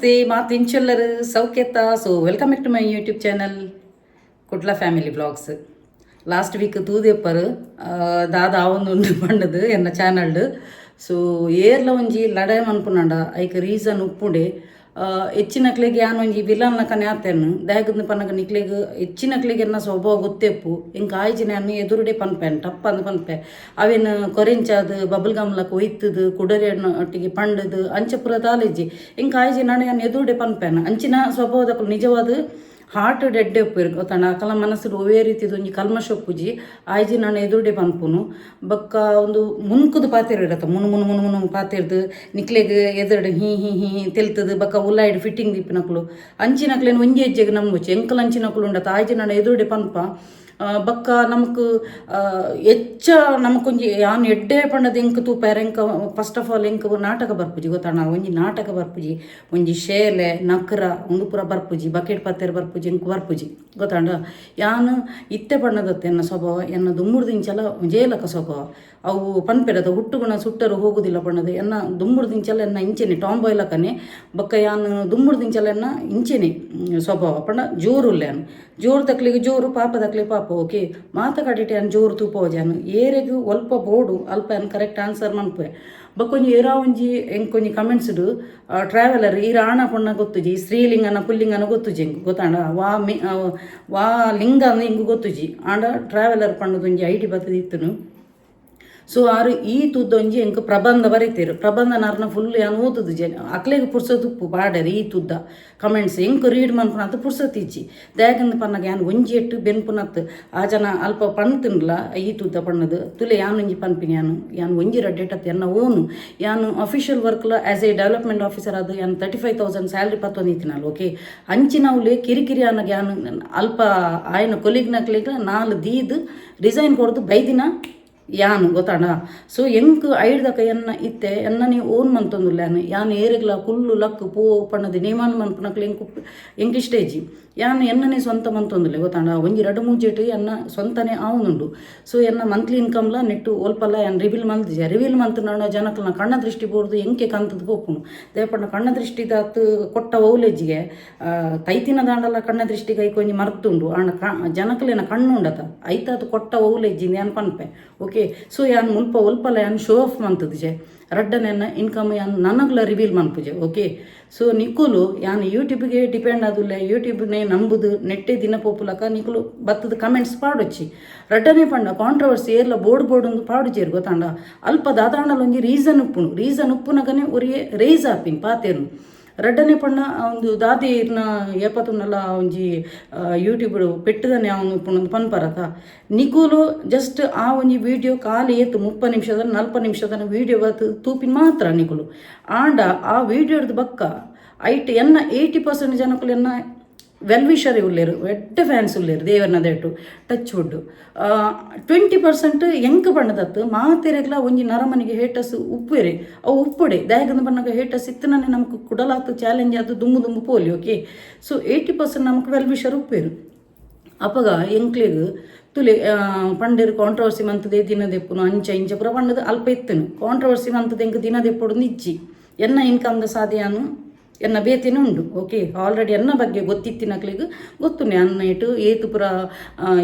ನಮಸ್ತೆ ಮಾತಿಂಚೆಲ್ಲರು ಸೌಖ್ಯತ. So welcome back to my YouTube channel Kudla family vlogs. Last week ತೂದೆಪ್ಪರು ದಾದ ಆವೊಂದು ಪಂಡದು ಎನ್ನ ಚಾನಲ್ಡು. ಸೊ ಏರ್ಲ ಒಂಜಿ ಲಡಾಯಿ ಮನ್ಪುನಾಂಡ ಐಕ್ ರೀಸನ್ ಉಪ್ಪುಂಡೆ ಹೆಚ್ಚಿನಕ್ಲೆಗೆ ಯಾನು ಒಂಜಿ ವಿಲನ್ನ ಕನೆ ಆತೇನು ದಾಯಕದ ಪನ್ನಗ ನಿಕ್ಲೆಗ್ ಹೆಚ್ಚಿನಕ್ಲೆಗೆ ಎನ್ನ ಸ್ವಭಾವ ಗೊತ್ತೆಪ್ಪು ಇಂಕ ಆಯ್ಜಿನ ಅನ್ನು ಎದುರುಡೆ ಪನ್ಪೇನು ಟಪ್ಪ ಅಂದು ಪನ್ಪೆ ಅವೇನು ಕೊರೆಂಚಾದು ಬಬಲ್ ಗಮ್ಲಕ್ಕೆ ಒಯ್ತದು ಕುಡರೆ ಒಟ್ಟಿಗೆ ಪಂಡದು ಅಂಚೆ ಪುರ ತಾಲೇಜಿ ಇಂಕ ಆಯ್ಜಿ ನಾಳೆ ಅನ್ನು ಎದುರುಡೆ ಪನ್ಪೇನು ಅಂಚಿನ ಸ್ವಭಾವದಕ್ಕೂ ನಿಜವಾದ ಹಾರ್ಟ್ ಡೆಡ್ ಉಪ್ಪು ಗೊತ್ತಾಣ ಅಕಲ ಮನಸ್ಸು ಒವೇ ರೀತಿದು ಒಂಜಿ ಕಲ್ಮಶ ಉಪ್ಪುಜಿ ಆಯ್ಜಿ ನಾನು ಎದುರುಡೆ ಪನ್ಪುನು ಬೊಕ್ಕ ಒಂದು ಮುನ್ಕುದು ಪಾತೆರು ಇರತ್ತ ಮುನು ಪಾತೆರ್ದು ನಿಕ್ಲೆಗ್ ಎದುರುಡೆ ಹೀ ತೆಲ್ತದು ಬೊಕ್ಕ ಉಲ್ಲಾಯ್ಡು ಫಿಟ್ಟಿಂಗ್ ದಿಪ್ಪಿನಕ್ಲು ಅಂಚಿನಕ್ಲೇನು ಒಂಜಿ ಹೆಜ್ಜೆಗೆ ನಂಬುಚ್ಚಿ ಎಂಕಲ್ ಅಂಚಿನಕ್ಲು ಉಂಡತ್ತ ಆಯ್ಜಿ ನಾನು ಎದುರುಡೆ ಪನ್ಪ ಬೊಕ್ಕ ನಮಕ್ ಹೆಚ್ಚ ನಮಕೊಂಜಿ ಯಾನ್ ಎಡ್ಡೆ ಪಂಡದ ಎಂಕ್ ತೂಪಾರ ಎಂಕ ಫಸ್ಟ್ ಆಫ್ ಆಲ್ ಎಂಕ್ ನಾಟಕ ಬರ್ಪುಜಿ ಗೊತ್ತಾಣ ಒಂಜಿ ನಾಟಕ ಬರ್ಪುಜಿ ಒಂಜಿ ಶೇಲೆ ನಕ್ರ ಒಂದು ಪೂರ ಬರ್ಪುಜಿ ಬಕೆಟ್ ಪತ್ತೆರ್ ಬರ್ಪುಜಿ ಎಂಕ್ ಬರ್ಪುಜಿ ಗೊತ್ತಾಂಡ ಯಾನು ಇತ್ತೆ ಪಣ್ಣದತ್ತೆ ಎನ್ನ ಸ್ವಭಾವ ಎನ್ನ ದುಮ್ಮುರ್ದಿಂಚಲ ಜೇಲಕ ಸ್ವಭಾವ ಅವು ಪನ್ಪೆರದ ಹುಟ್ಟುಗುಣ ಸುಟ್ಟರು ಹೋಗುದಿಲ್ಲ ಪಣ್ಣದು ಎನ್ನ ದುಮ್ಮುರ್ದಿಂಚಲ ಎನ್ನ ಇಂಚೆನೆ ಟಾಂಬಾಯ್ಲಕನೆ ಬೊಕ್ಕ ಯಾನು ದುಮ್ಮುರ್ದಿಂಚಲ ಎನ್ನ ಇಂಚೆನೆ ಸ್ವಭಾವ ಪಂಡ ಜೋರುಲ್ಲೇನು ಜೋರು ತಕ್ಲಿಗೆ ಜೋರು ಪಾಪ ತಕ್ಲಿ ಪಾಪ ಓಕೆ ಮಾತ ಕಡಿಟೆ ಅನ್ ಜೋರು ತೂಪೋಜಾನು ಏರೆಗೂ ಒಲ್ಪ ಬೋಡು ಅಲ್ಪ ಅನ್ ಕರೆಕ್ಟ್ ಆನ್ಸರ್ ಮನ್ಪೆ ಬಕ್ಕೊಂಜಿ ಏರಾ ಒಂಜಿ ಎಂಕೊಂಜಿ ಕಮೆಂಟ್ಸ್ಡು ಟ್ರಾವೆಲರ್ ಈ ರಾಣ ಪೊಣ್ಣ ಗೊತ್ತುಜಿ ಸ್ತ್ರೀಲಿಂಗನ ಪುಲ್ಲಿಂಗನ ಗೊತ್ತುಜಿ ಎಂಕು ಗೊತ್ತಾಂಡ ವಾ ಲಿಂಗ ಹಿಂಗೆ ಗೊತ್ತುಜಿ ಆಂಡ ಟ್ರಾವೆಲರ್ ಪಣ್ಣದೊಂಜಿ ಐಡಿ ಬತ್ತದಿತ್ತನು. ಸೊ ಆರು ಈ ತುದ್ದೊಂಜಿ ಎಂಕ್ ಪ್ರಬಂಧ ಬರೀತೀರು ಪ್ರಬಂಧ ನಾರ್ನ ಫುಲ್ ಯಾನು ಓದುದು ಜನ ಅಕ್ಲೆಗೆ ಪುರ್ಸೋದುಪ್ಪು ಬಾಡರಿ ಈ ತುದ್ದ ಕಮೆಂಟ್ಸ್ ಎಂಕ್ ರೀಡ್ ಮನ್ಪುನತ್ತು ಪುರ್ಸೊತ್ತಿಜ್ಜಿ ದಯಾಗಂದ ಪನ್ನಗ ಯಾನು ಒಂಜಿ ಎಟ್ಟು ಬೆನ್ಪುನತ್ತು ಆ ಜನ ಅಲ್ಪ ಪಣ್ತಿನ್ಲ ಈ ತುದ್ದ ಪಣ್ಣದು ತುಲೆ ಯಾನು ಒಂಜಿ ಪನ್ಪಿನಿ ಯಾನು ಒಂಜಿ ರಡ್ಡೇಟತ್ತು ಎನ್ನ ಓನು ಯಾನು ಅಫಿಷಿಯಲ್ ವರ್ಕ್ಲ ಆ್ಯಸ್ ಎ ಡೆವಲಪ್ಮೆಂಟ್ ಆಫೀಸರ್ ಅದು ಯಾನು 35,000 ಸ್ಯಾಲ್ರಿ ಪತ್ತೊಂದಿತ್ತಿನಲ್ಲ ಓಕೆ ಅಂಚಿನವ್ಲೆ ಕಿರಿಕಿರಿ ಅನ್ನಗ ಯಾನು ಅಲ್ಪ ಆಯ್ನ ಕೊಲಿಗ್ನಕ್ಲಿಗ ನಾಲ್ ದೀದು ರಿಸೈನ್ ಕೊಡ್ದು ಬೈದಿನ ಯಾನು ಗೊತ್ತಾಣ. ಸೊ ಎಂಕ್ ಐಡ್ದಕ ಎನ್ನ ಇತ್ತೆ ಎನ್ನ ನೀವು ಓನ್ ಮಂತೊಂದುಲ್ಲ ಯಾನು ಏರೆಗ್ಲ ಕುಲ್ಲು ಲಕ್ಕು ಪೂ ಪಣ್ಣದು ನೇಮಾನ್ ಮನ್ಪನಕ್ಲು ಎಂಕ್ ಇಷ್ಟೇಜಿ ಯಾನು ಎನ್ನನೇ ಸ್ವಂತ ಮಂತೊಂದುಲ್ಲೆ ಗೊತ್ತಾಂಡ ಒಂಜಿ 2-3 ಎನ್ನ ಸ್ವಂತನೇ ಆವನುಂಡು. ಸೊ ಎನ್ನ ಮಂತ್ಲಿ ಇನ್ಕಮ್ಲ ನೆಟ್ಟು ಒಲ್ಪಲ್ಲ ಯಾನು ರಿವೀಲ್ ಮಂತಿಜೆ ರಿವೀಲ್ ಮಂತನಾಡ ಜನಕ್ಲ ಕಣ್ಣ ದೃಷ್ಟಿ ಬೋರ್ದು ಎಂಕೆ ಕಂತದ್ದು ಪೋಪುನು ದೇಪಣ್ಣ ಕಣ್ಣ ದೃಷ್ಟಿದಾತು ಕೊಟ್ಟ ಓಲೇಜಿಗೆ ತೈತಿನ ದಾಂಡಲ ಕಣ್ಣ ದೃಷ್ಟಿಗೆ ಐಕೊಂಜಿ ಮರ್ತುಂಡು ಆಂಡ ಜನಕ್ಲೇನ ಕಣ್ಣುಂಡತ ಐತಾತು ಕೊಟ್ಟ ಓಲೇಜಿ ಯಾನು ಪನ್ಪೆ ಓಕೆ. ಸೊ ಯಾನು ಮುಲ್ಪ ಒಲ್ಪಲ್ಲ ಯಾನು ಶೋ ಆಫ್ ಮಂತದ್ಜೆ ರಡ್ಡನೆನ್ನ ಇನ್ಕಮ್ ಯಾನು ನನಗ್ಲ ರಿವೀಲ್ ಮನ್ಪುಜೆ ಓಕೆ. ಸೊ ನಿಕ್ಕುಲು ಯಾನು ಯೂಟ್ಯೂಬ್ಗೆ ಡಿಪೆಂಡ್ ಆದುಲ್ಲೆ ಯೂಟ್ಯೂಬ್ನೇ ನಂಬುದು ನೆಟ್ಟೆ ದಿನ ಪೋಪುಲಕ ನಿಕ್ಕುಲು ಬತ್ತದ ಕಮೆಂಟ್ಸ್ ಪಾಡೊಚ್ಚಿ ರಡ್ಡನೆ ಪಂಡ ಕಾಂಟ್ರವರ್ಸಿ ಏರ್ಲ ಬೋರ್ಡ್ ಒಂದು ಪಾಡುಜೇರು ಗೊತ್ತಾಂಡ ಅಲ್ಪ ದಾದಾಂಡಲ ಒಂಜಿ ರೀಸನ್ ಉಪ್ಪುನಗನೆ ಒರಿಗೆ ರೇಸ್ ಆಪಿನ್ ಪಾತೇರ್ನು ರಡ್ಡನೆ ಪಣ್ಣ ಒಂದು ದಾದಿರ್ನ ಏಪತ್ತುನಲ್ಲ ಒಂಜಿ ಯೂಟ್ಯೂಬ್ ಪೆಟ್ಟದನೆ ಅವನು ಪುನೊಂದು ಪನ್ಪರತ ನಿಕೂಲು ಜಸ್ಟ್ ಆ ಒಂಜಿ ವಿಡಿಯೋ ಖಾಲಿ ಏತು 30 ನಿಮಿಷದ 40 ನಿಮಿಷದ ವಿಡಿಯೋ ಬತ್ತು ತೂಪಿನ ಮಾತ್ರ ನಿಕುಲು ಆಂಡ ಆ ವಿಡಿಯೋದ ಬಕ್ಕ ಐಟ್ ಎನ್ನ 80% ಜನಕ್ಕಲು ಎನ್ನ ವೆಲ್ವಿಷರೇ ಉಳ್ಳೇರು ಎಡ್ಡ ಫ್ಯಾನ್ಸ್ ಉಳ್ಳೇರು ದೇವರನ್ನ ದೇಟು ಟಚ್ ವುಡ್ 20% ಎಂಕ ಬಣ್ಣದತ್ತು ಮಾತೆರೆಗ್ಲ ಒಂಜಿ ನರಮನಿಗೆ ಹೇಟಸ್ ಉಪ್ಪುರೆ ಅವು ಉಪ್ಪುಡೆ ದಯಗಂದ ಬಣ್ಣಗ ಹೇಟಸ್ ಇತ್ತನೇ ನಮ್ಗೆ ಕುಡಲಾತು ಚಾಲೆಂಜ್ ಅದು ದುಮ್ಮು ಪೋಲಿ ಓಕೆ. ಸೊ 80% ನಮ್ಗೆ ವೆಲ್ವಿಷರ್ ಉಪ್ಪೇರು ಅಪಗ ಎಂಕ್ಲಿಗೆ ತುಲೆ ಪಂಡೇರು ಕಾಂಟ್ರವರ್ಸಿ ಮಂತದೇ ದಿನದೆಪ್ಪುನು ಇಂಚ ಪುರ ಪಂಡದು ಅಲ್ಪ ಇತ್ತನು ಕಾಂಟ್ರವರ್ಸಿ ಮಂತದ ಎಂಕ್ ದಿನದೆಪ್ಪಡು ನಿಜ್ಜಿ ಎನ್ನ ಇನ್ಕಮ್ದ ಸಾಧ್ಯಾನು ಎನ್ನ ಬೇತೇನೆ ಉಂಡು ಓಕೆ. ಆಲ್ರೆಡಿ ಎನ್ನ ಬಗ್ಗೆ ಗೊತ್ತಿತ್ತಿನಕ್ಲಿಗೆ ಗೊತ್ತುನೆ ಅನ್ನ ಇಟ್ಟು ಏತು ಪುರ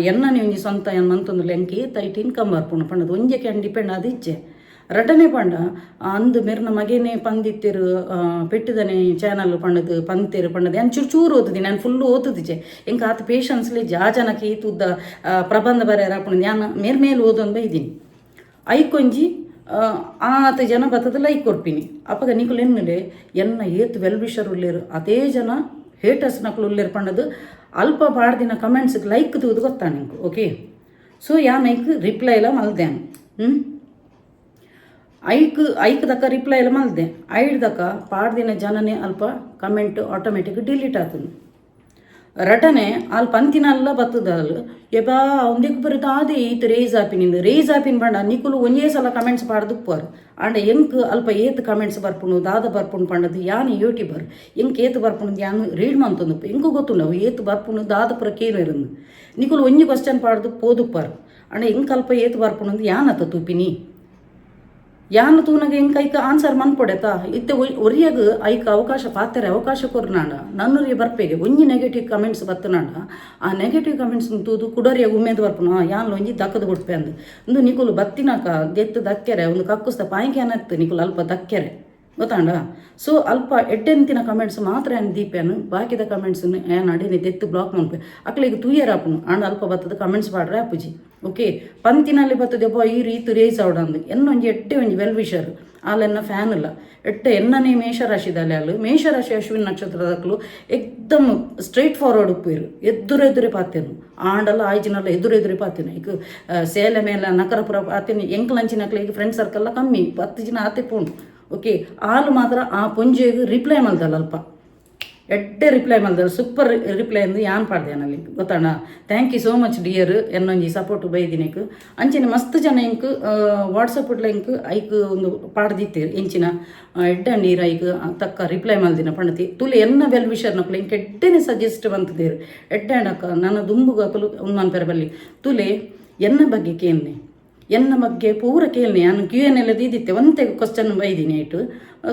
ಎನ್ನನೆ ಒಂಜಿ ಸ್ವಂತ ಎನ್ನ ಅಂತಂದು ಎಂಕ್ ಏತೈಟ್ ಇನ್ಕಮ್ ಬರ್ಪುಂಡು ಪಂಡದು ಒಂಜಕ್ಕೆ ಡಿಪೆಂಡ್ ಆದ ಇಜ್ಜೆ ರಡ್ಡನೆ ಪಂಡ ಅಂದು ಮೆರ್ನ ಮಗೇನೆ ಪಂದಿತ್ತೆರು ಪೆಟ್ಟದನೆ ಚಾನಲ್ ಪಂಡದು ಪಂತೇರು ಪಂಡದು ನಾನು ಚೂರು ಓದಿದೆ ನಾನು ಫುಲ್ಲು ಓದಿದ್ದೆ ಎಂಕ ಆತ ಪೇಷನ್ಸ್ಲಿ ಜಾಜನಕ್ಕೆ ಈ ತುದ್ದ ಪ್ರಬಂಧ ಬರೆಯರ ಪುಣ್ಯ ನಾನು ಮೇಲ್ಮೇಲೆ ಓದೊಂದು ಬೈದೀನಿ ಐಕೊಂಜಿ ಆತ ಜನ ಬತ್ತದ ಲೈಕ್ ಕೊಡ್ತೀನಿ ಅಪ್ಪಗ ನಿಕುಲು ಎನ್ನಲೆ ಎನ್ನ ಏತ್ ವೆಲ್ವಿಷರ್ ಉಳ್ಳೇರು ಅದೇ ಜನ ಹೇಟರ್ಸ್ ನಕಲು ಉಳ್ಳೇರು ಪಂಡದು ಅಲ್ಪ ಬಾಡ್ದಿನ ಕಮೆಂಟ್ಸ್ಗೆ ಲೈಕ್ ತೂದು ಗೊತ್ತಾ ನಿಂಗೆ ಓಕೆ. ಸೊ ಯಾನೈಕ್ ರಿಪ್ಲೈ ಎಲ್ಲ ಮಲ್ದೇನು ಐಕ್ ದಕ್ಕ ರಿಪ್ಲೈ ಎಲ್ಲ ಮಲ್ದೆ ಐಡ್ದಕ್ಕ ಪಾಡ್ದಿನ ಜನನೇ ಅಲ್ಪ ಕಮೆಂಟ್ ಆಟೋಮೆಟಿಕ್ ಡಿಲೀಟ್ ಆತನು ರಟನೆ ಅಲ್ಲಿ ಪಂತಿನಲ್ಲ ಬತ್ತದಲ್ಲ ಎಬಾ ಒಂದಕ್ಕೆ ಬರುತ್ತೆ ಅದೇ ಈತ ರೇಸ್ ಆಪಿನ್ ಬಂಡ ನಿಕುಲು ಒಂದೇ ಸಲ ಕಮೆಂಟ್ಸ್ ಪಾಡ್ದುಪ್ಪಾರು ಆಂಡ ಎಂಕ್ ಅಲ್ಪ ಏತ್ ಕಮೆಂಟ್ಸ್ ಬರ್ಪುಣು ದಾದ ಬರ್ಪುಣು ಪಂಡದು ಯಾನು ಯೂಟ್ಯೂಬರ್ ಎಂಕ್ ಏತ್ ಬರ್ಪುಣು ಯಾನು ರೀಡ್ ಮಂತಂದು ಎಂಕು ಗೊತ್ತು ನಾವು ಏತ್ ಬರ್ಪುಣು ದಾದ ಪುರಕ್ಕೇನು ಇರಂದು ನಿಕುಲು ಒಂಜಿ ಕ್ವಶನ್ ಪಾಡ್ದು ಪೋದುಪ್ಪಾರು ಆಂಡ ಎಂಕ್ ಅಲ್ಪ ಏತ್ ಬರ್ಪುಣು ಯಾನತ್ತ ತೂಪಿನಿ ಯಾನು ತೂನಗೆ ಹೆಂಗೆ ಐಕ ಆನ್ಸರ್ ಮನ್ಪೊಡೆತಾ ಇತ್ತೆ ಒರಿಯಾಗ ಐಕ ಅವಕಾಶ ಪಾತ್ರೆ ಅವಕಾಶ ಕೊರ್ನಾಂಡ ನನ್ನೂರಿಗೆ ಬರ್ಪೇಗೆ ಒಂಜಿ ನೆಗೆಟಿವ್ ಕಮೆಂಟ್ಸ್ ಬತ್ತನಾಂಡ ಆ ನೆಗೆಟಿವ್ ಕಮೆಂಟ್ಸ್ ತೂದು ಕುಡೋರಿಯಾಗ ಉಮೇದು ಬರ್ಪುನ ಯಾನ್ಲು ಒಂಜಿ ದಕ್ಕದು ಕೊಡ್ಪೆ ಅಂದು ಒಂದು ನಿಕುಲು ಬತ್ತಿನಾಕ ಗೆತ್ತು ದಕ್ಕೆರೆ ಒಂದು ಕಕ್ಕುಸ್ತ ಪಾಯಿಂಕೆ ಅನ್ನತ್ತು ನಿಕುಲು ಅಲ್ಪ ದಕ್ಕೆರೆ ಗೊತ್ತಾಂಡ ಸೊ ಅಲ್ಪ ಎಡ್ಡೆಂತಿನ ಕಮೆಂಟ್ಸ್ ಮಾತ್ರ ಏನು ದೀಪೇನು ಬಾಕಿದ ಕಮೆಂಟ್ಸ್ ಏನು ಅಡಿನಿ ತೆತ್ತು ಬ್ಲಾಕ್ ಮಾಡ್ಪೆ ಅಕ್ಲಿಗೆ ತೂಯರ್ ಆಪುನು ಆಂಡ ಅಲ್ಪ ಬತ್ತದ ಕಮೆಂಟ್ಸ್ ಪಾಡ್ರೆ ಅಪ್ಪುಜಿ ಓಕೆ ಪಂತಿನಲ್ಲಿ ಬತ್ತದೆಪ್ಪ ಈ ರೀತಿ ರೇಸ್ ಅವಡಂದು ಎನ್ನೊಂಜಿ ಎಡ್ಡೆ ಒಂಜಿ ವೆಲ್ ವಿಷರ್ ಆಲೆನ್ನ ಫ್ಯಾನ್ ಇಲ್ಲ ಎಟ್ಟೆ ಎನ್ನನೇ ಮೇಷರಾಶಿದಲ್ಲಿ ಅಲ್ಲು ಮೇಷರಾಶಿ ಅಶ್ವಿನ್ ನಕ್ಷತ್ರದಕ್ಕಲು ಎಕ್ದಮ್ ಸ್ಟ್ರೈಟ್ ಫಾರ್ವರ್ಡ್ ಉಪ್ಪೇರು ಎದುರೆದುರೆ ಪಾತೇನು ಆಂಡಲ್ಲ ಆಯ್ಜಿನಲ್ಲ ಎದುರೆದುರೆ ಪಾತೇನು ಈಗ ಸೇಲೆ ಮೇಲೆ ನಕರಪುರ ಪಾತೇನು ಎಂಕ್ಲಂಚಿನಕ್ಲೆ ಈಗ ಫ್ರೆಂಡ್ ಸರ್ಕಲ್ಲ ಕಮ್ಮಿ 10 ಜನ ಆತೆ ಪೋಣು ಓಕೆ ಆಲು ಮಾತ್ರ ಆ ಪೊಂಜೆಗೆ ರಿಪ್ಲೈ ಮಲ್ದಲ್ಲ ಅಲ್ಪ ಎಡ್ಡೆ ರಿಪ್ಲೈ ಮಲ್ದಲ್ಲ ಸೂಪರ್ ರಿಪ್ಲೈ ಅಂದು ಯಾನ್ ಪಾಡ್ದೇನಲ್ಲಿ ಗೊತ್ತಾಣ thank you so much dear ಎನ್ನೊಂಜಿ ಸಪೋರ್ಟ್ ಬೈದಿನೇಕು ಅಂಚಿನ ಮಸ್ತ್ ಜನ ಇಂಕ್ ವಾಟ್ಸಪ್ ಇಡ್ಲ ಇಂಕ್ ಐಕ್ ಒಂದು ಪಾಡ್ದಿತ್ತೇರು ಎಂಚಿನ ಎಡ್ಡೆ ನೀರು ಐಕ್ ತಕ್ಕ ರಿಪ್ಲೈ ಮಲ್ದಿನ ಪಣತಿ ತುಲೆ ಎನ್ನ ವೆಲ್ ವಿಷರ್ ನಕ್ಲು ಇಂಕ್ ಎಡ್ಡೆನೆ ಸಜೆಸ್ಟ್ ಬಂತದೇರು ಎಡ್ಡೆ ಅಣ್ಣಕ್ಕ ನನ್ನ ದುಂಬುಗಕಲು ಉನ್ಮಾನ್ ಪೆರಬಲ್ಲಿ ತುಲೆ ಎನ್ನ ಬಗ್ಗೆ ಕೇಳ್ನೆ ಎನ್ನ ಬಗ್ಗೆ ಪೂರ ಕೇಳ್ನೆ ನಾನು ಕ್ಯೂ ಎನ್ ಎಲ್ಲ ದೀದಿತ್ತೆ ಒಂತೆ ಕ್ವಶನ್ ಬೈದಿನಿ ಆಯಿತು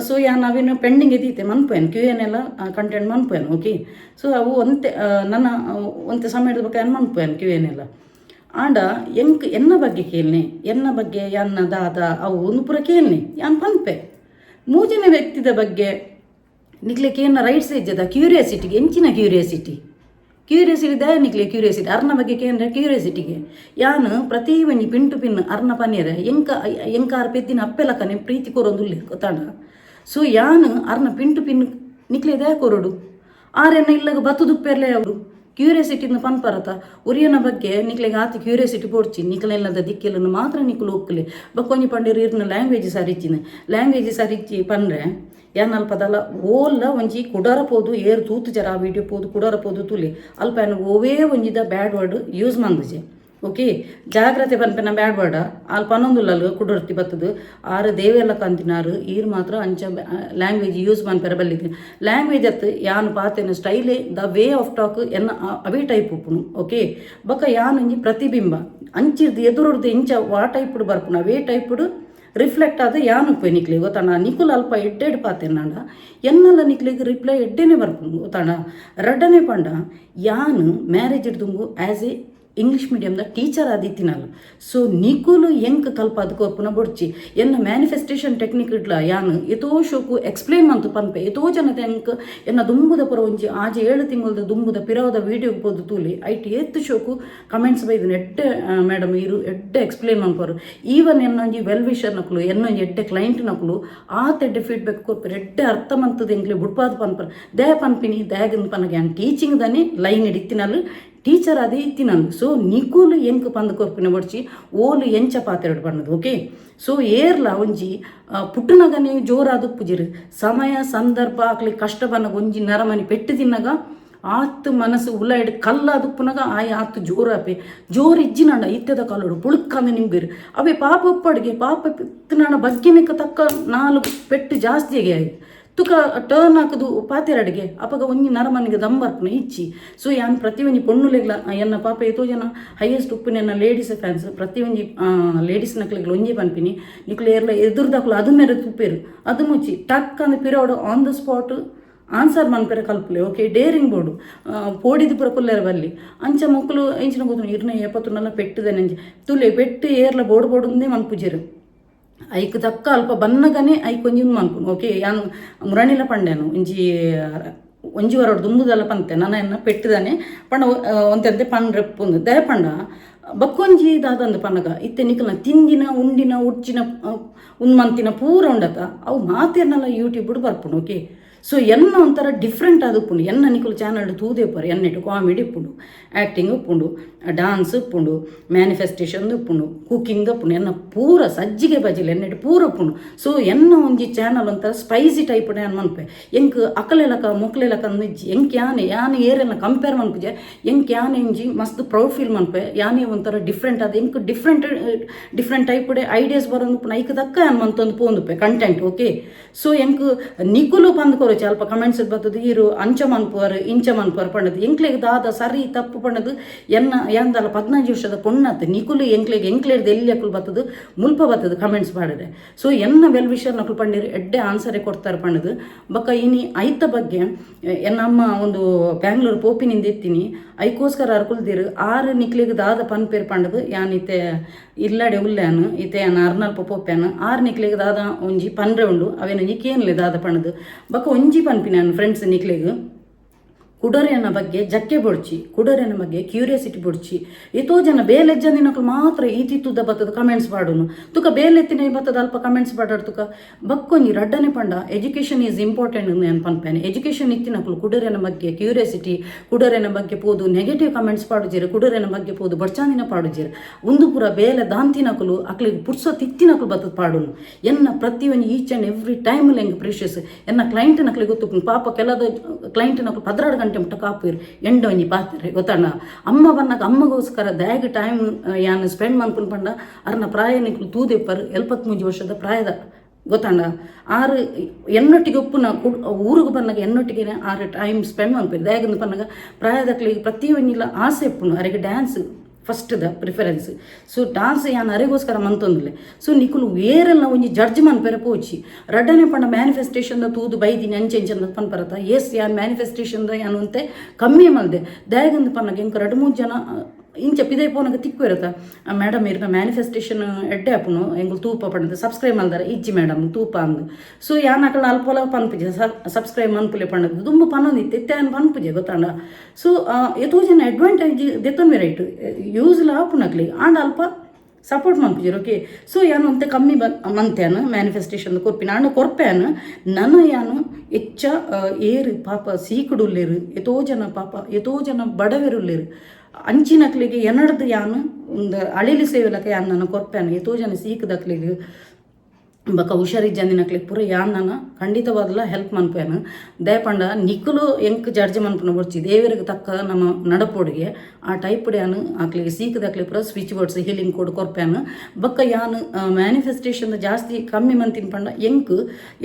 ಸೊ ನಾವೇನು ಪೆಂಡಿಂಗ್ ಇದ್ದೀತೆ ಮನ್ಪೋಯನು ಕ್ಯೂ ಎನ್ ಎಲ್ಲ ಕಂಟೆಂಟ್ ಮನ್ಪೋಯನು ಓಕೆ ಸೊ ಅವು ಒಂತೆ ನನ್ನ ಒಂತೆ ಸಮಯದ ಬಗ್ಗೆ ಏನು ಮನ್ಪೋಯನು ಕ್ಯೂ ಎನ್ ಎಲ್ಲ ಆಂಡ ಎನ್ನ ಬಗ್ಗೆ ಕೇಳ್ನೆ ಎನ್ನ ಬಗ್ಗೆ ಎನ್ನ ದಾದ ಅವು ಒಂದು ಪೂರ ಕೇಳ್ನೆ ಯಾನ್ ಪನ್ಪೆ ಮೂಜಿನ ವ್ಯಕ್ತಿದ ಬಗ್ಗೆ ನಿಕ್ಲಿಕ್ಕೆ ಏನ ರೈಟ್ಸ್ ಇದ್ದದ ಕ್ಯೂರಿಯಾಸಿಟಿಗೆ ಎಂಚಿನ ಕ್ಯೂರಿಯಾಸಿಟಿ ದಯ ನಿಕ್ಲೆ ಕ್ಯೂರಿಯಾಸಿಟಿ ಅರ್ನ ಬಗ್ಗೆ ಕೇಂದ್ರ ಕ್ಯೂರಿಯಾಸಿಟಿಗೆ ಯಾನು ಪ್ರತಿ ಒಂಜಿ ಪಿನ್ ಟು ಪಿನ್ ಅರ್ನ ಪನ್ನೀರ ಎಂಕಾರು ಪೆದ್ದಿನ ಅಪ್ಪೆಲಕ್ಕನೆ ಪ್ರೀತಿ ಕೊರೊಂದುಲ್ಲ ಗೊತ್ತಾಂಡ ಸೊ ಯಾನು ಅರ್ನ ಪಿನ್ ಟು ಪಿನ್ ನಿಕ್ಲೆ ದಯ ಕೊರಡು ಆರೆನ್ನ ಇಲ್ಲಾಗ ಬತ್ತುದುಪ್ಪೆರ್ಲೆ ಅವರು ಕ್ಯೂರಿಯಾಸಿಟಿನ ಪನ್ಪರತ ಉರಿಯನ ಬಗ್ಗೆ ನಿಕ್ಲೆಗೆ ಆತ ಕ್ಯೂರಿಯಾಸಿಟಿ ಪೋಡ್ಚಿ ನಿಕ್ಲೆಲ್ಲದ ದಿಕ್ಕೆಲ್ಲನ್ನು ಮಾತ್ರ ನಿಕ್ಲು ಹೋಗ್ಕಲಿ ಬಕ್ಕೊಂಜಿ ಪಂಡಿರು ಇರ್ನ ಲ್ಯಾಂಗ್ವೇಜ್ ಸರಿಚ್ಚಿ ಪಂಡ್ರೆ ಏನು ಅಲ್ಪದಲ್ಲ ಓಲ್ಲ ಒಂಜಿ ಕುಡರ ಪೋದು ಏರು ತೂತು ಜರ ಆ ವಿಡಿಯೋ ಪೋದು ಕುಡರ ಪೋದು ತುಲಿ ಅಲ್ಪ ಏನು ಓವೇ ಒಂಜಿದ ಬ್ಯಾಡ್ ವರ್ಡ್ ಯೂಸ್ ಮಂದುಜೆ ಓಕೆ ಜಾಗ್ರತೆ ಪನ್ಪೆನ ಬ್ಯಾಡ್ ವರ್ಡ ಅಲ್ಲಿ ಪನ್ನೊಂದುಲ್ಲಲು ಕುಡರ್ತಿ ಬತ್ತದು ಆರು ದೇವೆಲ್ಲ ಕಂತಿನಾರು ಈರು ಮಾತ್ರ ಅಂಚ ಲ್ಯಾಂಗ್ವೇಜ್ ಯೂಸ್ ಮನ್ಪೆರ ಬಲ್ಲಿದೆ ಲ್ಯಾಂಗ್ವೇಜ್ ಅತ್ತು ಯಾನು ಪಾತೇನ ಸ್ಟೈಲೇ ದ ವೇ ಆಫ್ ಟಾಕ್ ಎನ್ನ ಅವೇ ಟೈಪ್ ಉಪ್ಪುನು ಓಕೆ ಬೊಕ್ಕ ಯಾನು ಒಂಜಿ ಪ್ರತಿಬಿಂಬ ಅಂಚಿರ್ದು ಎದುರೊಡ್ದು ಇಂಚ ವಾ ಟೈಪ್ ಬರ್ಪುನು ಅವೇ ಟೈಪ್ ರಿಫ್ಲೆಕ್ಟ್ ಆದ ಯಾನು ಉಪ್ಪೆ ನಿಕ್ಲಿಗೆ ಗೊತ್ತಾಣ ನಿಕುಲ್ ಅಲ್ಪ ಎಡ್ಡೆಡ್ ಪಾತೇನಾಂಡ ಎನ್ನಲ್ಲ ನಿಕ್ಲಿಗೆ ರಿಪ್ಲೈ ಎಡ್ಡೆನೆ ಬರ್ಪುಂಡು ಗೊತ್ತಾಣ ರಡ್ಡನೆ ಪಂಡ ಯಾನು ಮ್ಯಾರೇಜ್ ಇಡ್ದುಂಗು ಆ್ಯಸ್ ಎ ಇಂಗ್ಲೀಷ್ ಮೀಡಿಯಮ್ದ ಟೀಚರ್ ಆದಿತ್ತಿನಲ್ಲ ಸೊ ನಿಕುಲು ಎಂಕ್ ಕಲ್ಪ ಅದಕ್ಕೋರ್ಪುನ ಬೊಡ್ಚಿ ಎನ್ನ ಮ್ಯಾನಿಫೆಸ್ಟೇಷನ್ ಟೆಕ್ನಿಕ್ ಇಡ್ಲ ಯಾನು ಎತೋ ಶೋಕು ಎಕ್ಸ್ಪ್ಲೇನ್ ಮಂತು ಪನ್ಪೆ ಎತೋ ಜನತೆ ಎಂಕ್ ಎನ್ನ ದುಂಬುದ ಪುರ ಒಂಜಿ ಆಜೆ 7 ತಿಂಗಳದ ದುಂಬುದ ಪಿರವದ ವೀಡಿಯೋ ಪೋದು ತೂಲಿ ಐಟಿ ಎತ್ತು ಶೋಕು ಕಮೆಂಟ್ಸ್ ಬೈದಿನ ಎಡ್ಡೆ ಮೇಡಮ್ ಇರು ಎಡ್ಡೆ ಎಕ್ಸ್ಪ್ಲೇನ್ ಮನ್ಪರು ಈವನ್ ಎನ್ನೊಂಜಿ ವೆಲ್ ವಿಷರ್ ನಕ್ಲು ಎನ್ನೊಂಜಿ ಎಡ್ಡೆ ಕ್ಲೈಂಟ್ ನಕ್ಲು ಆತೆಡ್ಡೆ ಫೀಡ್ಬ್ಯಾಕ್ ಕೊರ್ಪರು ಎಡ್ಡೆ ಅರ್ಥ ಮಂತದ ಎಂಕ್ಲೆ ಬುಡ್ಪಾದ ಪನ್ಪರು ದಯ ಪನ್ಪಿನಿ ದಯಗನ್ ಪನಗೆ ಆನ್ ಟೀಚಿಂಗ್ ದನೆ ಲೈನ್ ಹಿಡಿತಿನಲ್ಲ ಟೀಚರ್ ಅದೇ ಇತ್ತಿನಂದು ಸೊ ನಿಕುಲು ಎಂಕ್ ಪಂದು ಕೊರ್ಪಿನ ಬಡ್ಚಿ ಓಲು ಎಂಚ ಪಾತ್ರೆಡು ಪಣ್ಣದು ಓಕೆ ಸೊ ಏರ್ಲ ಒಂಜಿ ಪುಟ್ಟನಗನೆ ಜೋರಾದ ಪುಜಿರು ಸಮಯ ಸಂದರ್ಭ ಆಗ್ಲಿ ಕಷ್ಟ ಬನ್ನಗ ಒಂಜಿ ನರಮನಿ ಪೆಟ್ಟು ತಿನ್ನಗ ಆತು ಮನಸ್ಸು ಉಳ್ಳಾಯ್ಡು ಕಲ್ಲಾದುಪ್ಪುನಗ ಆತು ಜೋರಾಪೆ ಜೋರು ಇಜ್ಜಿನಾಂಡ ಇತ್ತದ ಕಾಲೋಡು ಪುಳುಕ್ಕಂದು ನಿಂಬಿರು ಅವೇ ಪಾಪ ಉಪ್ಪಡಿಗೆ ಪಾಪ ಪಿತ್ತನಾಡ ಬಗ್ಗಿನಕ್ಕೆ ತಕ್ಕ 4 ಪೆಟ್ಟು ಜಾಸ್ತಿಗೆ ಆಯ್ತು ತುಕ ಟರ್ನ್ ಹಾಕದು ಪಾತೆರಡಿಗೆ ಅಪಗ ಒಂಜಿ ನರಮನಿಗೆ ದಮ್ಮರ್ಪುನ ಇಚ್ಚಿ ಸೊ ಯಾನ್ ಪ್ರತಿ ಒಂಜಿ ಪೊಣ್ಣುಲೆಗ್ಲ ಎನ್ನ ಪಾಪ ಎತೋ ಜನ ಹೈಯೆಸ್ಟ್ ಉಪ್ಪಿನ ಲೇಡೀಸ್ ಫ್ಯಾನ್ಸ್ ಪ್ರತಿ ಒಂಜಿ ಲೇಡೀಸ್ ನಕ್ಲೆಗ್ಲ ಒಂಜಿ ಪನ್ಪಿನಿ ನಿಕ್ಲೆ ಏರ್ಲ ಎದುರ್ದಾಕ್ಲು ಅದು ಮೇರೆ ತುಪ್ಪೇರು ಅದು ಮುಚ್ಚಿ ಟಕ್ ಅಂದ್ ಪಿರೋಡು ಆನ್ ದ ಸ್ಪಾಟ್ ಆನ್ಸರ್ ಮನ್ಪೆರ ಕಲ್ಪಲೆ ಓಕೆ ಡೇರಿಂಗ್ ಬೋರ್ಡು ಪೋಡಿದು ಪುರ ಕುಲ್ಲೆರ ಬಲ್ಲಿ ಅಂಚ ಮಕ್ಕಳು ಎಂಚಿನ ಗೊತ್ತು ಇರ್ನ 70 ಪೆಟ್ಟದೆ ನಂಜಿ ತುಲೆ ಪೆಟ್ಟು ಏರ್ಲ ಬೋರ್ಡು ಮನ್ಪುಜೆರು ಐಕ್ ತಕ್ಕ ಅಲ್ಪ ಬನ್ನಗನೆ ಐಕ್ ಒಂಜಿ ಮನ್ಪುನು ಓಕೆ ಯಾನು ಮುರಣಿಲ ಪಂಡೆನು ಒಂಜಿ ವರಡು ದುಂಬುದಲ್ಲ ಪಂತೆ ನನ್ನ ಪೆಟ್ಟದಾನೆ ಪಂಡ ಒಂತೆ ಪಂಡ್ರೆಪ್ಪುಂದು ದಯ ಪಂಡ ಬಕ್ಕೊಂಜಿ ದಾದಂದು ಪನ್ನಗ ಇತ್ತೆ ನಿಕಲ್ನ ತಿಂದಿನ ಉಂಡಿನ ಉಡ್ಚಿನ ಉನ್ಮಂತಿನ ಪೂರ ಉಂಡತ ಅವು ಮಾತೇರ್ನಲ್ಲ ಯೂಟ್ಯೂಬ್ ಬರ್ಪುಂಡು ಓಕೆ ಸೊ ಎನ್ನ ಒಂಥರ ಡಿಫ್ರೆಂಟ್ ಅದು ಉಪ್ಪುಂಡು ಎನ್ನ ನಿಕುಲು ಚಾನಲ್ ತೂದೆ ಪರ್ ಎನ್ನೆಟ್ಟು ಕಾಮಿಡಿ ಉಪ್ಪುಂಡು ಆ್ಯಕ್ಟಿಂಗ್ ಉಪ್ಪುಂಡು ಡ್ಯಾನ್ಸ್ ಉಪ್ಪುಂಡು ಮ್ಯಾನಿಫೆಸ್ಟೇಷನ್ ಉಪ್ಪುಂಡು ಕುಕಿಂಗ್ ಉಪ್ಪುಂಡು ಎನ್ನ ಪೂರ ಸಜ್ಜಿಗೆ ಬಜಿಲ್ ಎನ್ನೆಟ್ಟು ಪೂರ ಉಪ್ಪುಂಡು ಸೊ ಎನ್ನ ಒಂಜಿ ಚಾನಲ್ ಒಂಥರ ಸ್ಪೈಸಿ ಟೈಪ್ ಯಾನ್ ಮನ್ಪೆ ಎಂಕ್ ಅಕಲೆಲಕ ಮೊಕ್ಲೆಲಕ ಅಂದಿಜ್ಜಿ ಎಂಕ್ ಯಾನೆ ಏರೆಲ್ಲ ಕಂಪೇರ್ ಮನ್ಪುಜೆ ಎಂಕ್ ಯಾನೆ ಒಂಜಿ ಮಸ್ತ್ ಪ್ರೌಡ್ ಫೀಲ್ ಮನ್ಪೆ ಯಾನೆ ಒಂಥರ ಡಿಫ್ರೆಂಟ್ ಅದು ಎಂಕ್ ಡಿಫ್ರೆಂಟ್ ಟೈಪ್ ಐಡಿಯಾಸ್ ಬರೋದು ಐಕ್ ತಕ್ಕ ಯಾನ್ ಮಂತೊಂದು ಪೋಂದುಪೆ ಕಂಟೆಂಟ್ ಓಕೆ ಸೊ ಎಂಕ್ ನಿಕುಲು ಪಂದ್ ಕೊರ ತೋಜ ಅಲ್ಪ ಕಮೆಂಟ್ಸ್ ಬರ್ತದೆ ಈರು ಅಂಚ ಮನ್ಪುವರು ಇಂಚ ಮನ್ಪುವರು ಪಂಡದು ಎಂಕ್ಲೆಗ್ ದಾದ ಸರಿ ತಪ್ಪು ಪಂಡದು ಯಾಂದಲ್ಲ 15 ವರ್ಷದ ಪೊಣ್ಣತ್ತು ನಿಕುಲು ಎಂಕ್ಲೇರ್ದು ಎಲ್ಲಿ ಅಕ್ಕಲು ಬರ್ತದೆ ಮುಲ್ಪ ಬರ್ತದೆ ಕಮೆಂಟ್ಸ್ ಮಾಡಿದ್ರೆ. ಸೊ ವೆಲ್ ವಿಷರ್ ನಕಲು ಪಂಡಿರು ಎಡ್ಡೆ ಆನ್ಸರೇ ಕೊಡ್ತಾರೆ ಪಂಡದು. ಬಕ್ಕ ಇನಿ ಐತ ಬಗ್ಗೆ ಅಮ್ಮ ಒಂದು ಬ್ಯಾಂಗ್ಳೂರು ಪೋಪಿನಿಂದ ಎತ್ತೀನಿ ಐಕೋಸ್ಕರ ಅರ್ಕುಲ್ದಿರು 6 ನಿಕ್ಲಿಗೆ ದಾದ ಪನ್ಪೇರು ಪಂಡದು ಯಾನಿತ್ತೆ ಇಲ್ಲಡೆ ಉಲ್ಲಾನು ಇತ್ತೆ ಅರ್ನಲ್ಪ ಪೋಪ್ಯಾನು 6 ನಿಕ್ಲಿಗೆ ದಾದ ಒಂಜಿ ಪನ್ರೆ ಉಂಡು ಅವೇನು ನಿಕೇನ್ಲೆ ದಾದ ಪಂಡದು. ಬಕ್ಕ ಒಂಜಿ ಪನ್ಪಿನಾನು ಫ್ರೆಂಡ್ಸ್ ನಿಕ್ಲಿಗೆ ಕುಡರೆನ ಬಗ್ಗೆ ಜಕ್ಕೆ ಬೊಡ್ಚಿ ಕುಡರೆನ ಬಗ್ಗೆ ಕ್ಯೂರಿಯಾಸಿಟಿ ಬೊಡ್ಚಿ ಎತೋ ಜನ ಬೇಲೆಜ್ಜಂದಿನಕ್ಲು ಮಾತ್ರ ಈತಿತ್ತುದ ಬತ್ತದ ಕಮೆಂಟ್ಸ್ ಪಾಡುನು ತುಕ ಬೇಲೆತ್ತಿನ ಬತ್ತದ ಅಲ್ಪ ಕಮೆಂಟ್ಸ್ ಪಾಡಾಡ್ ತುಕ ಬಕ್ಕೊಂಜಿ ರಡ್ಡನೆ ಪಂಡ ಎಜುಕೇಷನ್ ಈಸ್ ಇಂಪಾರ್ಟೆಂಟ್ ನಾನು ಪನ್ಪೇನೆ. ಎಜುಕೇಷನ್ ಇತ್ತಿನಕ್ಲು ಕುಡರೆನ ಬಗ್ಗೆ ಕ್ಯೂರಿಯಾಸಿಟಿ ಕುಡರೆನ ಬಗ್ಗೆ ಪೋದು ನೆಗೆಟಿವ್ ಕಮೆಂಟ್ಸ್ ಪಾಡುಜೀರು ಕುಡರೆನ ಬಗ್ಗೆ ಪೋದು ಬಡ್ಚಾಂದಿನ ಪಾಡುಜೀರು ಒಂದು ಪೂರ ಬೇಲೆ ದಾಂತಿನಕಲು ಅಕ್ಲಿಗೆ ಪುಡ್ಸೋ ತಿತ್ತಿನಕಲು ಬತ್ತದ ಪಾಡುನು ಎನ್ನ ಪ್ರತಿಯೊಂದು ಈಚ್ ಆ್ಯಂಡ್ ಎವ್ರಿ ಟೈಮ್ ಹೆಂಗೆ ಪ್ರೀಷಿಯಸ್ ಎನ್ನ ಕ್ಲೈಂಟ್ ನಕ್ಲಿಗೆ ಗೊತ್ತು ಪಾಪ ಕೆಲದ ಕ್ಲೈಂಟ್ ನಕ್ಲು 12 ಗಂಟೆ ಮುಟ್ಟ ಕಾಪುರು ಎಂಡ ಒಂಜಿ ಪಾತ್ರೆ ಗೊತ್ತಣ್ಣ ಅಮ್ಮ ಬನ್ನಕ ಅಮ್ಮಗೋಸ್ಕರ ದ್ಯಾಗ್ ಟೈಮ್ ಯಾನು ಸ್ಪೆಂಡ್ ಮನ್ಪುನ್ ಪಂಡ ಅರ್ನ ಪ್ರಾಯ ನಿಕ್ಲು ತೂದೆಪ್ಪರು 73 ವರ್ಷದ ಪ್ರಾಯದ ಗೊತ್ತಣ್ಣ 6 ಎನ್ನೊಟ್ಟಿಗೆ ಉಪ್ಪುನ ಊರಿಗೆ ಬನ್ನಾಗ ಎನ್ನೊಟ್ಟಿಗೆ 6 ಟೈಮ್ ಸ್ಪೆಂಡ್ ಮನ್ಪೇರು ದ್ಯಾಗಂದು ಪನ್ನಾಗ ಪ್ರಾಯದಕ್ಲಿಗೆ ಪ್ರತಿಯೊಂದಿಲ್ಲ ಆಸೆ ಇಪ್ಪುನು ಅರೆಗೆ ಡ್ಯಾನ್ಸ್ ಫಸ್ಟ್ದ ಪ್ರಿಫರೆನ್ಸ್. ಸೊ ಡಾನ್ಸ್ ಯಾನು ಅರೆಗೋಸ್ಕರ ಮಂತೊಂದಿಲ್ಲ. ಸೊ ನಿಕುಲು ವೇರೆಲ್ಲ ಒಂಜಿ ಜಡ್ಜ್ ಮನ್ಪೇರೆ ಪೋಚಿ ರಡ್ಡನೆ ಪಂಡ ಮ್ಯಾನಿಫೆಸ್ಟೇಷನ್ದ ತೂದು ಬೈದಿನಿ ಅಂಚೆಂಚಂದ ಪನ್ಪರತ ಎಸ್ ಯಾನ್ ಮ್ಯಾನಿಫೆಸ್ಟೇಷನ್ದ ಯಾನು ಅಂತೆ ಕಮ್ಮಿ ಮಲ್ದೆ ದ್ಯಾಗಂದು ಪನ್ನಾಗ ಎಂಕ 2-3 ಜನ ಇಂಚ ಪಿದೈ ಪೋನಾಗ ತಿಕ್ಕು ಇರತ್ತ ಮೇಡಮ್ ಇರ್ನ ಮ್ಯಾನಿಫೆಸ್ಟೇಷನ್ ಎಡ್ಡೆ ಆಪುನು ಎಂಗುಲು ತೂಪ ಪಂಡದು ಸಬ್ಸ್ಕ್ರೈಬ್ ಮಲ್ದಾರ ಇಜ್ಜಿ ಮೇಡಮ್ ತೂಪ ಅಂದು. ಸೊ ಯಾನಕಳ ಅಲ್ಪಲ ಪನ್ಪುಜೆ ಸಬ್ಸ್ಕ್ರೈಬ್ ಮನ್ಪುಲೆ ಪಂಡದು ತುಂಬ ಪನ್ನೊಂದಿತ್ತು ಎತ್ತೆ ಪನ್ಪುಜೆ ಗೊತ್ತಾಂಡ. ಸೊ ಎತೋ ಜನ ಅಡ್ವಾಂಟೇಜ್ ದೆತ್ತೊಮ್ಮೆ ರೈಟ್ ಯೂಸ್ಲ ಆಪುನಕ್ಲಿ ಆಂಡ ಅಲ್ಪ ಸಪೋರ್ಟ್ ಮನ್ಪುಜರು ಓಕೆ. ಸೊ ಯಾನು ಅಂತೆ ಕಮ್ಮಿ ಮಂತ್ಯಾನು ಮ್ಯಾನಿಫೆಸ್ಟೇಷನ್ ಕೊರ್ಪಿನ ಆಂಡ ಕೊರ್ಪ್ಯಾನು ನನ್ನ ಯಾನು ಹೆಚ್ಚ ಏರು ಪಾಪ ಸೀಕುಡುಲ್ಲೇರು ಎತೋ ಜನ ಪಾಪ ಎತೋ ಜನ ಬಡವೆರುಲ್ಲೇರು ಅಂಚಿನಕ್ಲಿಗೆ ಎನ್ನಡ್ದು ಯಾನು ಒಂದು ಅಳಿಲಿ ಸೇವೆಲಕ್ಕೆ ಯಾನು ನಾನು ಕೊರ್ಪ್ಯಾನು ಎತೋ ಜನ ಸೀಕದಕ್ಲಿಗೆ ಬಕ್ಕ ಹುಷಾರಿಜ್ಜಂದಿನಕ್ಲಿಗೆ ಪೂರ ಯಾನ್ ನಾನು ಖಂಡಿತವಾದಲ್ಲ ಹೆಲ್ಪ್ ಮನ್ಪೇನು ದಯಪಂಡ ನಿಕುಲು ಎಂಕ್ ಜಡ್ಜ್ ಮನ್ಪುನ ಬಡ್ಚಿ ದೇವರಿಗೆ ತಕ್ಕ ನಮ್ಮ ನಡಪೋಡಿಗೆ ಆ ಟೈಪ್ ಯಾನು ಆಕ್ಲಿಗೆ ಸೀಕದಾಕ್ಲಿ ಪೂರ ಸ್ವಿಚ್ ಬೋರ್ಡ್ಸ್ ಹೀಲಿಂಗ್ ಕೋಡ್ ಕೊರ್ಪ್ಯಾನು ಬಕ್ಕ ಯಾನು ಮ್ಯಾನಿಫೆಸ್ಟೇಷನ್ ಜಾಸ್ತಿ ಕಮ್ಮಿ ಮಂತಿನ ಪಂಡ ಎಂಕ್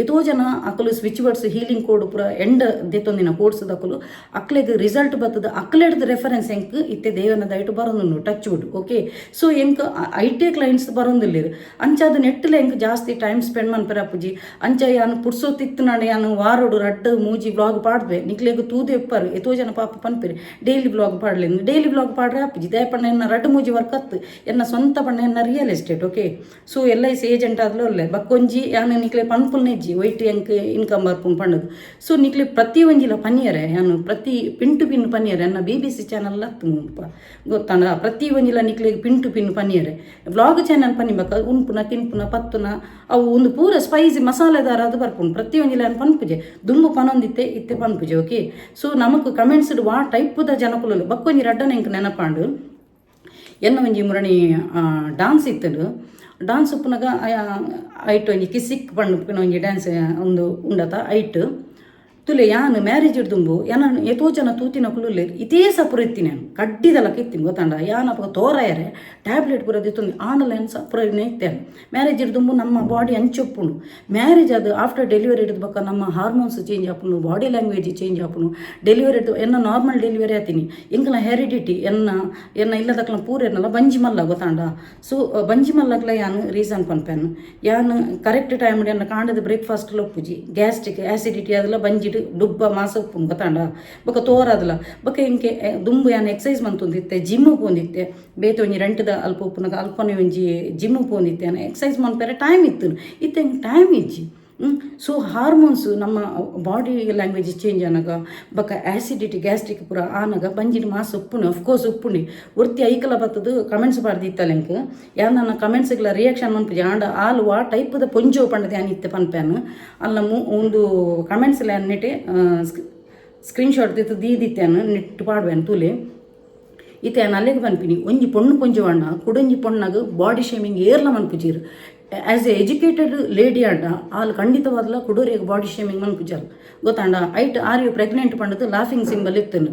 ಎತೋ ಜನ ಅಕ್ಕಲು ಸ್ವಿಚ್ ಬೋರ್ಡ್ಸ್ ಹೀಲಿಂಗ್ ಕೋಡ್ ಪೂರ ಎಂಡ್ ದೆತ್ತೊಂದಿನ ಕೋಡ್ಸದಕ್ಕಲು ಅಕ್ಲಿಗೆ ರಿಸಲ್ಟ್ ಬರ್ತದ ಅಕ್ಲೆಡ್ದು ರೆಫರೆನ್ಸ್ ಎಂಕ್ ಇತ್ತೆ ದೇವನ ದಯಟು ಬರೋದು ಟಚ್ ವುಡ್ ಓಕೆ. ಸೊ ಎಂಕ್ IT ಕ್ಲೈಂಟ್ಸ್ ಬರೋದಿಲ್ಲಿರು ಅಂಚಾದ ನೆಟ್ಟಲೆ ಎಂಕ್ ಜಾಸ್ತಿ ಟೈಮ್ ಸ್ಪೆಂಡ್ ಮನ್ಪರ ಅಪ್ಪುಜಿ ಅಂಚ ಯಾನು ಪುಡ್ಸೋ ತಿತ್ತನಾಡೆ ಯಾನು ವಾರೋಡು ರಡ್ಡು ಮೂಜಿ ವ್ಲಾಗ್ ಪಾಡ್ಬೆ ನಿಕ್ಲೆಗು ತೂದೆ ಎಪ್ಪರು ಎತೋ ಜನ ಪಾಪ ಪನ್ಪೇರಿ ಡೈಲಿ ವ್ಲಾಗ್ ಪಾಡ್ಲೇನು ಡೈಲಿ ವ್ಲಾಗ್ ಪಾಡ್ರೆ ಅಪ್ಪುಜಿ ದಯಪಣ್ಣ ಎನ್ನ ರಡ್ಡು ಮೂಜಿ ವರ್ಕ್ ಅತ್ತು ಎನ್ನ ಸ್ವಂತ ಪಣ್ಣ ಎನ್ನ real estate okay. So LIC agent ಆದ್ಲು ಅಲ್ಲೇ ಬಕ್ಕೊಂಜಿ ಯಾನು ನಿಕ್ಲೆ ಪನ್ಪುಲ್ ನೆಜ್ಜಿ ವೈಟ್ ಎಂಕ್ ಇನ್ಕಮ್ ಬರ್ಪುನ್ ಪಂಡದು. ಸೊ ನಿಕ್ಲೆ ಪ್ರತಿ ಒಂಜಿಲ ಪನ್ನಿಯರೆ ಯಾನು ಪ್ರತಿ ಪಿನ್ ಟು ಪಿನ್ ಪನ್ನಿಯರೆ ಎನ್ನ BBC ಚಾನಲ್ ಹತ್ತು ಮುಲ್ಪ ಗೊತ್ತಾಂಡ ಪ್ರತಿ ಒಂಜಿಲ ನಿಕ್ಲೆಗೆ ಪಿನ್ ಟು ಪಿನ್ ಪನ್ನಿಯರೆ ವ್ಲಾಗ್ ಚಾನಲ್ ಪನ್ನಿಬಕ್ಕ ಉಣ್ಪುನ ತಿನ್ಪುನ ಪತ್ತುನ ಅವು ಒಂದು ಪೂರ ಸ್ಪೈಸಿ ಮಸಾಲೆದಾರ ಅದು ಬರ್ಪುಂಡು ಪ್ರತಿಯೊಂದಿಲ್ಲ ಪನ್ಪುಜೆ ದುಂಬು ಪನೊಂದಿತ್ತೆ ಇತ್ತೆ ಪನ್ಪುಜೆ ಓಕೆ. ಸೊ ನಮಕ್ ಕಮೆಂಟ್ಸ್ ವಾ ಟೈಪ್ದ ಜನಕುಲು ಬಕ್ಕೊಂಜಿ ರಡ್ಡನ ಎಂಕ್ ನೆನಪಾಂಡು ಎನ್ನ ಒಂಜಿ ಮುರಣಿ ಡಾನ್ಸ್ ಇತ್ತದು ಡಾನ್ಸ್ ಉಪ್ಪುನಾಗ ಐಟ್ ಒಂಜಿ ಕಿಸಿಕ್ ಪಂಡು ಒಂಜಿ ಡ್ಯಾನ್ಸ್ ಒಂದು ಉಂಡತ ಐಟ್ ತುಲೆ ಯಾನು ಮ್ಯಾರೇಜ್ ಇಡ್ದುಂಬು ಯಾನ ಎತೋ ಜನ ತೂತಿನ ಕುಲುಲ್ಲೆ ಇದೇ ಸಪುರ ಇತ್ತೀನಿ ನಾನು ಕಡ್ಡಿದಲಕ್ಕೆ ಇತ್ತೀನಿ ಗೊತ್ತಾಂಡ ಯಾನಪ್ಪ ತೋರಾಯರೆ ಟ್ಯಾಬ್ಲೆಟ್ ಪೂರ ದಿತ್ತೊಂದು ಆನ್ಲೈನ್ ಸಪುರ ಇತ್ತೇನೆ ಮ್ಯಾರೇಜ್ ಇಡ್ದುಂಬು ನಮ್ಮ ಬಾಡಿ ಹಂಚೊಪ್ಪುಂಡು ಮ್ಯಾರೇಜ್ ಅದು ಆಫ್ಟರ್ ಡೆಲಿವರಿ ಇಡ್ಬೇಕು ನಮ್ಮ ಹಾರ್ಮೋನ್ಸ್ ಚೇಂಜ್ ಆಪುನು ಬಾಡಿ ಲ್ಯಾಂಗ್ವೇಜ್ ಚೇಂಜ್ ಆಪುನು ಡೆಲಿವರಿ ಇಡ್ದು ಎನ್ನ ನಾರ್ಮಲ್ ಡೆಲಿವರಿ ಆತೀನಿ ಎಂಕಲ ಹೆರಿಡಿಟಿ ಎನ್ನ ಇಲ್ಲದಕ್ಕಲ ಪೂರ ಎನ್ನಲ್ಲ ಬಂಜಿ ಮಲ್ಲ ಗೊತ್ತಾಂಡ. ಸೊ ಬಂಜಿ ಮಲ್ಲಗ್ಲ ಯಾನು ರೀಸನ್ ಪನ್ಪೆನ್ ಯಾನು ಕರೆಕ್ಟ್ ಟೈಮ್ ಎನ್ನ ಕಾಂಡದ ಬ್ರೇಕ್ಫಾಸ್ಟ್ ಲೊಪ್ಪುಜಿ ಗ್ಯಾಸ್ಟ್ರಿಕ್ ಆ್ಯಸಿಡಿಟಿ ಅದೆಲ್ಲ ಬಂಜಿ ಡುಬ್ಬ ಮಾಸ ಉಪ್ಪು ಗೊತ್ತಾಂಡ ಬೊಕ್ಕ ತೋರದಲ್ಲ ಬೊಕ್ಕ ಇಂಕೆ ದುಂಬು ಯಾನು ಎಕ್ಸಸೈಸ್ ಮಂತೊಂದಿತ್ತೆ ಜಿಮ್ ಪೋಂದಿತ್ತೆ ಬೇತೆ ಒಂಜಿ ರೆಂಟ್ದ ಅಲ್ಪ ಉಪ್ಪುನಾಗ ಅಲ್ಪನೆ ಒಂಜಿ ಜಿಮ್ ಪೋಂದಿತ್ತೆ ಎಕ್ಸಸೈಸ್ ಮನ್ಪೇರೆ ಟೈಮ್ ಇತ್ತು ಇತ್ತೆ ಟೈಮ್ ಇಜ್ಜಿ. ಸೊ ಹಾರ್ಮೋನ್ಸ್ ನಮ್ಮ ಬಾಡಿ ಲ್ಯಾಂಗ್ವೇಜ್ ಚೇಂಜ್ ಆನಾಗ ಬಕ್ಕ ಆ್ಯಸಿಡಿಟಿ ಗ್ಯಾಸ್ಟ್ರಿಕ್ ಪೂರ ಆನಾಗ ಬಂಜಿನ ಮಾಸ ಉಪ್ಪುಣಿ ಅಫ್ಕೋರ್ಸ್ ಉಪ್ಪುಣಿ ಒರ್ತಿ ಐಕಲ ಬತ್ತದು ಕಮೆಂಟ್ಸ್ ಬಾರ್ದಿತ್ತಲ್ಲ ಎಂಕ್ ಯಾರು ನನ್ನ ಕಮೆಂಟ್ಸ್ಗೆಲ್ಲ ರಿಯಾಕ್ಷನ್ ಮನ್ಪುಜಿ ಆಂಡ ಆಲು ಆ ಟೈಪ್ದ ಪೊಂಜೋ ಪಂಡದೆ ಅನಿತ್ತೆ ಪನ್ಪೇನು ಅಲ್ಲ ಒಂದು ಕಮೆಂಟ್ಸ್ ಎಲ್ಲ ನೆಟ್ಟೆ ಸ್ಕ್ರೀನ್ಶಾಟ್ ದಿತ್ತು ದೀದಿತ್ತೇನು ನೆಟ್ಟು ಪಾಡ್ಬೇನು ತೂಲೆ ಇತ್ತೆ ನಾನು ಅಲ್ಲಿಗೆ ಪನ್ಪಿನಿ ಒಂಜಿ ಪೊಣ್ಣು ಪೊಂಜವಣ್ಣ ಕುಡೊಂಜಿ ಪೊಣ್ಣಾಗ ಬಾಡಿ ಶೇಮಿಂಗ್ ಏರ್ಲ ಮನ್ಪುಜೀರು ಆ್ಯಸ್ ಎ ಎಜುಕೇಟೆಡ್ ಲೇಡಿ ಆಂಡ ಅಲ್ಲಿ ಖಂಡಿತವಾದಲ್ಲ ಕುಡೋರಿಗೆ ಬಾಡಿ ಶೇಮಿಂಗ್ ಮನ್ಪುಜಾರು ಗೊತ್ತಾಂಡ ಐಟ್ ಆರ್ ಯು ಪ್ರೆಗ್ನೆಂಟ್ ಪಂಡದು ಲಾಫಿಂಗ್ ಸಿಂಬಲ್ ಇತ್ತನು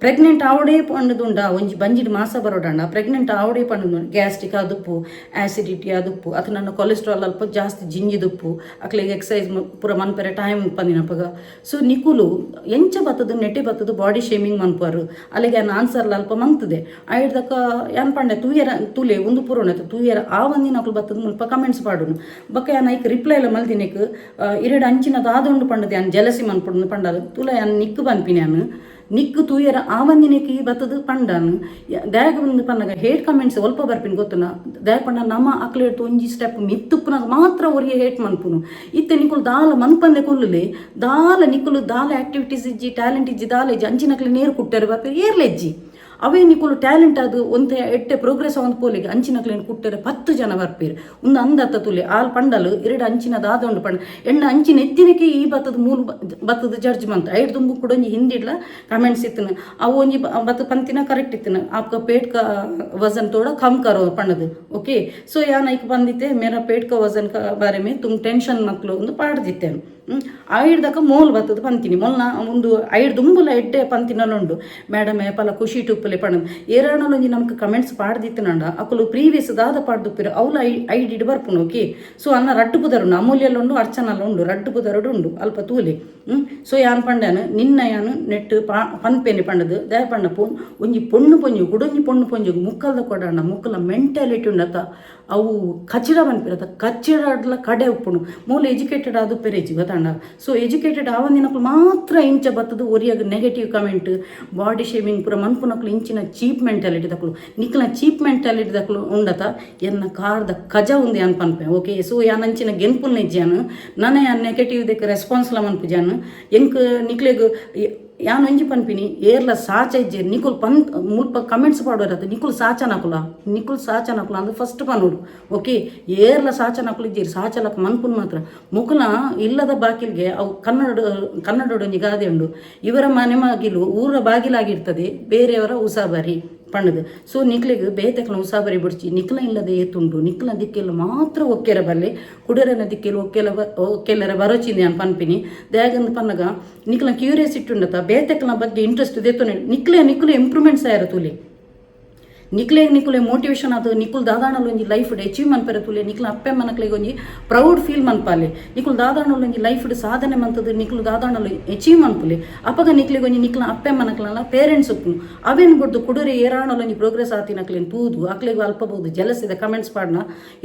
ಪ್ರೆಗ್ನೆಂಟ್ ಆವಡೇ ಪಂಡದುಂಡ ಒಂಜಿ ಬಂಜಿಡ್ ಮಾಸ ಬರೋಡಂಡ ಪ್ರೆಗ್ನೆಂಟ್ ಆವಡೇ ಪಂಡದು ಗ್ಯಾಸ್ಟ್ರಿಕ್ ಆದುಪ್ಪು ಆ್ಯಸಿಡಿಟಿ ಆದುಪ್ಪು ಅದು ನನ್ನ ಕೊಲೆಸ್ಟ್ರಾಲ್ ಅಲ್ಪ ಜಾಸ್ತಿ ಜಿಂಜಿದುಪ್ಪು ಅಕ್ಲಿಗೆ ಎಕ್ಸಸೈಸ್ ಪೂರ ಮನ್ಪೆರೆ ಟೈಮ್ ಪಂದಿನಪಗ ಸೊ ನಿಕುಲು ಎಂಚ ಬತ್ತದು ನೆಟ್ಟೆ ಬತ್ತದು ಬಾಡಿ ಶೇಮಿಂಗ್ ಮನ್ಪರು ಅಲ್ಲಿಗೆ ಆನ್ಸರ್ಲ ಅಲ್ಪ ಮಂತದೆ ಆಯ್ದಕ್ಕ ಏನ್ ಪಂಡೆ ತುಲೆ ಒಂದು ಪುರೋಣ ತೂಯರ ಆ ಒಂದಿನ ಅಕ್ಲು ಬತ್ತದ ಮುಲ್ಪ ಕಮೆಂಟ್ಸ್ ಪಾಡುನು ಬಕ್ಕ ನೈಕ್ ರಿಪ್ಲೈ ಎಲ್ಲ ಮಲ್ದಿನೇಕ್ ಇರೆಡು ಅಂಚಿನದು ಆದೊಂಡು ಪಂಡದು ಯಾನ್ ಜಲಸಿ ಮನ್ಪುಡು ಪಂಡದು ತುಲ ಯಾನ್ ನಿಕ್ಕು ಬನ್ಪಿನಿ ಯಾನು ನಿಕ್ಕು ತೂಯರ ಆ ಒಂದಿನಕ್ಕೆ ಬತ್ತದು ಪಂಡಾನು ದ್ಯಾಗ ಒಂದು ಪನ್ನಗ ಹೇಟ್ ಕಮೆಂಟ್ಸ್ ಒಲ್ಪ ಬರ್ಪಿನ ಗೊತ್ತುನ ದ್ಯಾಗ ಪಂಡ ನಮ್ಮ ಅಕ್ಲೇಟ್ ಒಂಜಿ ಸ್ಟೆಪ್ ಮಿತ್ತುಪ್ಪನಾಗ ಮಾತ್ರ ಅವರಿಗೆ ಹೇಟ್ ಮನ್ಪುನು ಇತ್ತೆ ನಿಕುಲು ದಾಲ ಮನ್ಪಂದೆ ಕೊಲ್ಲುಲೆ ದಾಲ ನಿಕುಲು ದಾಲ ಆಕ್ಟಿವಿಟೀಸ್ ಇಜ್ಜಿ ಟ್ಯಾಲೆಂಟ್ ಇಜ್ಜಿ ದಾಲ ಇಜ್ಜಿ ಅಂಚಿನಕ್ಲೆ ನೇರು ಕುಟ್ಟರು ಬರ್ತಾರೆ ಏರ್ಲೆಜ್ಜಿ ಅವೇ ನಿಕುಲು ಟ್ಯಾಲೆಂಟ್ ಅದು ಒಂತೆ ಎಟ್ಟೆ ಪ್ರೋಗ್ರೆಸ್ ಒಂದು ಪೋಲಿಗೆ ಅಂಚಿನಕ್ಲೇನು ಕುಟ್ಟರೆ 10 ಜನ ಬರ್ಪೇರು ಒಂದು ಅಂದತ್ತ ತುಲೆ ಆಲ್ ಪಂಡಲು ಎರಡು ಅಂಚಿನದ ಆದೊಂಡು ಪಂಡ ಎಣ್ಣ ಅಂಚಿನ ಎತ್ತಿನಕ್ಕೆ ಈ ಬತ್ತದ ಮೂಲ ಬತ್ತದ ಜಡ್ಜ್ಮೆಂಟ್ ಐದು ತುಂಬು ಕೂಡ ಒಂಜಿ ಹಿಂದಿಡ್ಲ ಕಮೆಂಟ್ಸ್ ಇತ್ತನ ಅವು ಒಂಜಿ ಬತ್ತ ಪಂತಿನ ಕರೆಕ್ಟ್ ಇತ್ತನ ಆಪ್ಕ ಪೇಟ್ का वजन थोड़ा कम करो पढ़द ओके सो या नईक बंदिते मेरा पेट का वजन का बारे में तुम टेंशन मत लो ಒಂದು ಪಾಡ್ದಿತ್ತೆ ಆಯ್ದಕ ಮೋಲ್ ಬತ್ತದ ಪಂತಿನಿ ಮೊಲ್ನ ಒಂದು ಐಡ್ ದುಂಬುಲ ಎಡ್ಡೆ ಪಂತಿನಲ್ಲುಂಡು ಮೇಡಮ್ ಏಪಲ ಖುಷಿ ಟುಪ್ಪಲೆ ಪಣ ಏರಾಣಲೊಂಜಿ ನಮ್ಗೆ ಕಮೆಂಟ್ಸ್ ಪಾಡ್ದಿತ್ತನಂಡ ಅಕುಲು ಪ್ರೀವಿಯಸ್ ದಾದ ಪಾಡ್ದುಪ್ಪಿರ ಅವಲ ಐಡ್ ಇಡ್ ಬರ್ಪುನು ಓಕೆ ಸೊ ಅನ್ನ ರಡ್ಡು ಬುದರುಂಡು ಅಮೂಲ್ಯಲ್ಲುಂಡು ಅರ್ಚನಲ್ಲುಂಡು ರಡ್ಡು ಬುದರುಡು ಉಂಡು ಅಲ್ಪ ತೂಲೆ ಸೊ ಯಾನ್ ಪಂಡಾನು ನಿನ್ನ ಯಾನು ನೆಟ್ಟು ಪನ್ಪೇನೆ ಪಂಡದು ದಯ ಪಂಡ ಒಂಜಿ ಪೊಣ್ಣು ಪೊಂಜು ಗುಡೊಂಜಿ ಪೊಣ್ಣು ಪೊಂಜು ಮುಕ್ಕಲ್ದ ಕೊಡಂಡ ಮುಕ್ಕಲ ಮೆಂಟಾಲಿಟಿ ಉಂಡತ ಅವು ಕಚ್ಚಿಡ ಬನ್ಪಿರತ್ತ ಕಚ್ಚಿಡಲ ಕಡೆ ಉಪ್ಪುಣು ಮೂಲ ಎಜುಕೇಟೆಡ್ ಆದು ಪೆರೇಜಿ ಗೊತ್ತಾಂಡ ಸೊ ಎಜುಕೇಟೆಡ್ ಆವಂದಿನಕ್ಲು ಮಾತ್ರ ಇಂಚ ಬತ್ತದು ಒರಿಯಾಗ ನೆಗೆಟಿವ್ ಕಮೆಂಟ್ ಬಾಡಿ ಶೇಮಿಂಗ್ ಪೂರ ಮನ್ಪುನಕ್ಲು ಇಂಚಿನ ಚೀಪ್ ಮೆಂಟಾಲಿಟಿ ದಕ್ಲು ನಿಕ್ಲ ಚೀಪ್ ಮೆಂಟಾಲಿಟಿ ದಕ್ಲು ಉಂಡತ ಎನ್ನ ಕಾರ್ದ ಕಜ ಉಂದು ಯಾನ್ ಪನ್ಪೆ ಓಕೆ ಸೊ ಯಾನ್ ಅಂಚಿನ ಗೆನ್ಪುಲ್ನ ಇಜ್ಜಾನು ನನ್ನ ಯಾನ್ ನೆಗೆಟಿವ್ ದಕ್ಕೆ ರೆಸ್ಪಾನ್ಸ್ಲ ಮನ್ಪುಜಾನು ಎಂಕ್ ನಿಕ್ಲೆಗ್ ಯಾನ್ ಒಂಜಿ ಪನ್ಪಿನಿ ಏರ್ಲ ಸಾಚ ಇಜ್ಜೇರಿ ನಿಕುಲ್ ಮುಲ್ಪ ಕಮೆಂಟ್ಸ್ ಪಾಡೋರತ್ತ ನಿಕುಲ್ ಸಾಚ ನಕುಲ ಅಂದು ಫಸ್ಟ್ ಪನ್ನೋಡು ಓಕೆ ಏರ್ಲ ಸಾಚ ನಕುಲು ಇಜ್ಜೇರಿ ಸಾಚಲಕ ಮನ್ಪುನ್ ಮಾತ್ರ ಮುಕುಲ ಇಲ್ಲದ ಬಾಗಿಲ್ಗೆ ಅವು ಕನ್ನಡೊಂಜಿ ಗಾದೆ ಉಂಡು ಇವರ ಮನೆ ಬಾಗಿಲು ಊರ ಬಾಗಿಲಾಗಿರ್ತದೆ ಬೇರೆಯವರ ಉಸಾಬರಿ ಪಣ್ಣದು ಸೊ ನಿಕ್ಲಿಗೆ ಬೇತಕ್ಲ ಉಸಾಬರಿ ಬಿಡ್ಚಿ ನಿಕ್ಲ ಇಲ್ಲದೆ ಏತುಂಡು ನಿಕ್ಲ ದಿಕ್ಕೆಲ್ಲ ಮಾತ್ರ ಒಕ್ಕೆರ ಬಲ್ಲೆ ಕುಡರನ ದಿಕ್ಕೆಲ್ಲ ಒಕ್ಕೆಲ್ಲರ ಬರೋಚಿಂದೆ ನಾನು ಪನ್ಪಿನಿ ದ್ಯಾಗಂದು ಪನ್ನಗ ನಿಕ್ಲ ಕ್ಯೂರಿಯಾಸಿಟಿ ಉಂಡತ ಬೇತಕ್ಲ ಬಗ್ಗೆ ಇಂಟ್ರೆಸ್ಟ್ ದೇತು ನಿಕ್ಲೆ ಇಂಪ್ರೂವ್ಮೆಂಟ್ಸ್ ಆಯ್ರ ತುಲಿ ನಿಕ್ಲೆ ಮೋಟಿವೇಶನ್ ಅದು ನಿಕುಲ್ ದಾದಾಣಲ್ ಒಂಜಿ ಲೈಫ್ ಅಚೀವ್ ಮನ್ಪೆರೆ ತುಲೆ ನಿಕ್ಲ ಅಪ್ಪೆ ಮನಕ್ಲೆಗೆ ಒಂಜಿ ಪ್ರೌಡ್ ಫೀಲ್ ಮನ್ಪಾಲೆ ನಿಕುಲ್ ದಾದಾಣಲ್ ಒಂಜಿ ಲೈಫ್ ಸಾಧನೆ ಮಂತದ್ದು ನಿಕುಲ್ ದಾದಾಣಲ್ ಅಚೀವ್ ಮನ್ಪುಲೆ ಅಪ್ಪಗ ನಿಕ್ಲೆಗೆ ಒಂಜಿ ನಿಕ್ಲ ಅಪ್ಪೆ ಮನಕ್ಲಲ್ಲ ಪೇರೆಂಟ್ಸ್ ಉಪ್ಪುನು ಅವೇನು ಕೊಡ್ದು ಕುಡುರೆ ಏರಾಣಲ್ ಒಂಜಿ ಪ್ರೋಗ್ರೆಸ್ ಆತಿನಕ್ಲೇನು ತೂದು ಅಕ್ಲೆಗೆ ಅಲ್ಪಬಹುದು ಜಲಸಿದ ಕಮೆಂಟ್ಸ್ ಪಾಡ್ನ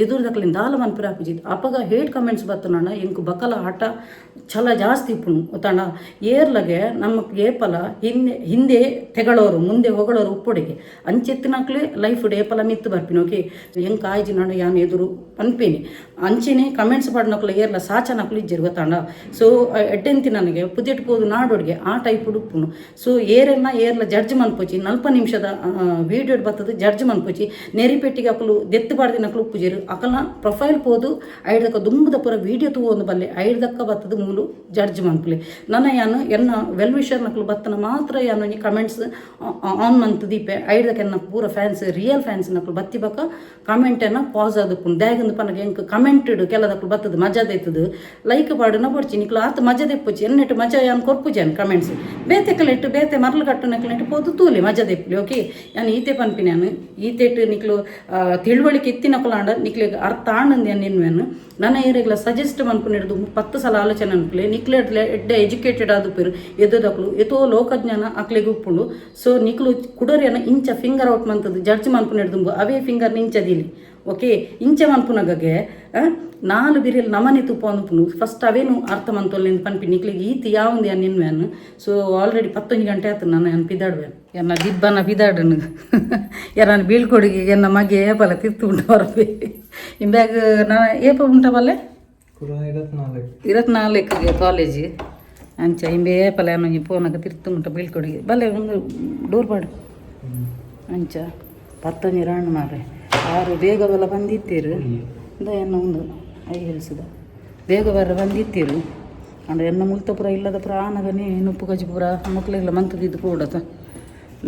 ಎದುರ್ದಕ್ಲೇನು ದಾಲ ಮನ್ಪೆರೆ ಹಾಪಿಜಿದ್ದು ಅಪ್ಪಗ ಹೇಟ್ ಕಮೆಂಟ್ಸ್ ಬತ್ತನಣ್ಣ ಎಂಕು ಬಕಲ ಆಟ ಛಲ ಜಾಸ್ತಿ ಇಪ್ಪುನು ಗೊತ್ತಣ್ಣ ಏರ್ಲಗೆ ನಮಗೆ ಏಪಲ ಹಿಂದೆ ತೆಗಳೋರು ಮುಂದೆ ಹೊಗಳೋರು ಉಪ್ಪೊಡೆಗೆ ಅಂಚೆತ್ತಿನಕ್ಲೆ ಲೈಫ್ ಏಪಲ ಮಿತ್ತು ಬರ್ಪಿನಿ ಓಕೆ ಹೆಂಗೆ ಕಾಯ್ಜಿ ನಾನು ಯಾನ್ ಎದುರು ಪನ್ಪೇನಿ ಅಂಚೆನೆ ಕಮೆಂಟ್ಸ್ ಪಾಡ್ನಕ್ಲು ಏರ್ಲ ಸಾಚ ನಕ್ಲು ಇಜ್ಜೇರು ಗೊತ್ತಾಂಡ ಸೊ ಎಡ್ಡೆಂತಿ ನನಗೆ ಪುದೆಟ್ ಪೋದು ನಾಡೋಡ್ಗೆ ಆ ಟೈಪ್ ಉಡುಪ್ಪುನು ಸೊ ಏರ್ಲ ಜಡ್ಜ್ ಮನ್ಪೋಚಿ 40 ನಿಮಿಷದ ವೀಡಿಯೋ ಬರ್ತದೆ ಜಡ್ಜ್ ಮನ್ಪೋಚಿ ನೆರಿಪೆಟ್ಟಿಗೆ ಅಕಲು ದೆತ್ತು ಬಾಡ್ದಿ ನಕ್ಲು ಉಪ್ಪುಜೇರು ಅಕಲ್ನ ಪ್ರೊಫೈಲ್ ಪೋದು ಐಡ್ದಕ್ಕ ದುಂಬದ ಪುರ ವೀಡಿಯೋ ತೂ ಒಂದು ಬಲ್ಲೆ ಐಡ್ದಕ್ಕ ಬರ್ತದ ಮೂಲು ಜಡ್ಜ್ ಮನ್ಪುಲೆ ನನ್ನ ಯಾನು ಎನ್ನ ವೆಲ್ ವಿಷರ್ ನಕ್ಲು ಬತ್ತನ ಮಾತ್ರ ಯಾನು ಒಂಜಿ ಕಮೆಂಟ್ಸ್ ಆನ್ ಮಂತ್ ದೀಪೆ ಐಡ್ದಕ್ಕೆ ಎನ್ನ ಪೂರ ಫ್ಯಾನ್ಸ್ ರಿಯಲ್ ಫ್ಯಾನ್ಸ್ ನಕ್ಲು ಬತ್ತಿ ಬಕ್ಕ ಕಮೆಂಟನ್ನು ಪಾಸ್ ಆದಪ್ಪು ದ್ಯಾಗಂದು ಪನಗೆ ಎಂಕ್ ಕಮೆಂಟೆಡ್ ಕೆಲದಕ್ಲು ಬತ್ತದ ಮಜಾ ದೈತದು ಲೈಕ್ ಪಾಡುನ ಪಡ್ಚಿ ನಿಕ್ಲು ಆತ ಮಜಾ ದೆಪ್ಪುಚಿ ಎನ್ನೆಟ್ಟು ಮಜಾ ಯಾನ್ ಕೊರ್ಪುಜಾನ್ ಕಮೆಂಟ್ಸ್ ಬೇತೆಕಲೆಟ್ಟು ಬೇತೆ ಮರಳು ಕಟ್ಟು ನಕ್ಲೆಟ್ಟು ಪೋದು ತೂಲೆ ಮಜಾ ದೆಪ್ಪಲಿ ಓಕೆ ಯಾನು ಈತೆ ಪನ್ಪಿನಿ ನಾನು ಈತೆಟ್ಟು ನಿಕ್ಲು ತಿಳುವಳಿಕೆ ಎತ್ತಿ ನಕಲಾಂಡ ನಿಕ್ಲಿಗೆ ಅರ್ಥ ಆನಂದ ನಿನ್ವೇನು ನನ್ನ ಏರಿಯಾಗಲ ಸಜೆಸ್ಟ್ ಮನ್ಪುನಿಡ್ದು 10 ಸಲ ಆಲೋಚನೆ ಅನ್ಪಲೆ ನಿಕ್ಲೆ ಎಡ್ಡೆ ಎಜುಕೇಟೆಡ್ ಆದುಪ್ಪೇರು ಎದ್ದದಕ್ಲು ಎತೋ ಲೋಕಜ್ಞಾನ ಅಕ್ಲೆಗೆ ಉಪ್ಪುಂಡು ಸೊ ನಿಕ್ಲು ಕುಡರಿಯನ ಇಂಚ ಫಿಂಗರ್ ಔಟ್ ಮಂತದ್ದು ಜಡ್ಜ್ ಮನ್ಪುನಿಡ್ದು ಅವೇ ಫಿಂಗರ್ ಇಂಚದಿಲಿ ಓಕೆ ಇಂಚ ಮನ್ಪುನಗಗೆ 4 ಬಿರಿಯಲ್ಲಿ ನಮನೆ ತುಪ್ಪ ಅಂದ್ಪುನು ಫಸ್ಟ್ ಅವೇನು ಅರ್ಥ ಮಂತೊಲ್ಲೆಂದು ಪನ್ಪಿ ನಿಕ್ಲಿಗೆ ಈತಿ ಯಾವಂದು ಯಾನ್ ನಿನ್ವೇನು ಸೊ ಆಲ್ರೆಡಿ 11 ಗಂಟೆ ಆಯ್ತು ನಾನು ಯಾನ್ ಪಿದಾಡುವೆ ಎನ್ನ ದಿಬ್ಬನ ಪಿದಾಡನು ಯಾರನ್ನು ಬೀಳ್ಕೊಡಿಗೆ ಎನ್ನ ಮಗೆ ಏಪಲ ತಿರ್ತು ಉಂಟು ಬರಬೇ ಇಂಬ್ಯಾಗ ನಾ ಏಪ ಉಂಟ ಬಲ್ಲೆ 24ಗೆ ಕಾಲೇಜ್ ಅಂಚ ಇಂಬೆ ಏಪಲ ಏನೋ ಫೋನಾಗ ತಿರ್ತು ಉಂಟ ಬೀಳ್ಕೊಡಿಗೆ ಬಲ್ಲೆ ಒಂದು ಡೋರ್ ಪಾಡು ಅಂಚ 10 ರಾಣ ಮಾರೆ 6 ಬೇಗ ಬಲ ಬಂದಿತ್ತೀರು ಎನ್ನ ಒಂದು ಹೇಳ್ಸಿದ ಬೇಗ ಬರ ಬಂದಿತ್ತೀರು ಅಂದ್ರೆ ಎನ್ನ ಮುಲ್ತ ಪುರ ಇಲ್ಲದ ಪುರ ಆನಗನೇ ನುಪ್ಪು ಗಜಿ ಪುರ ಮಕ್ಕಳೆಲ್ಲ ಮಂತದಿದ್ದು ಕೂಡತ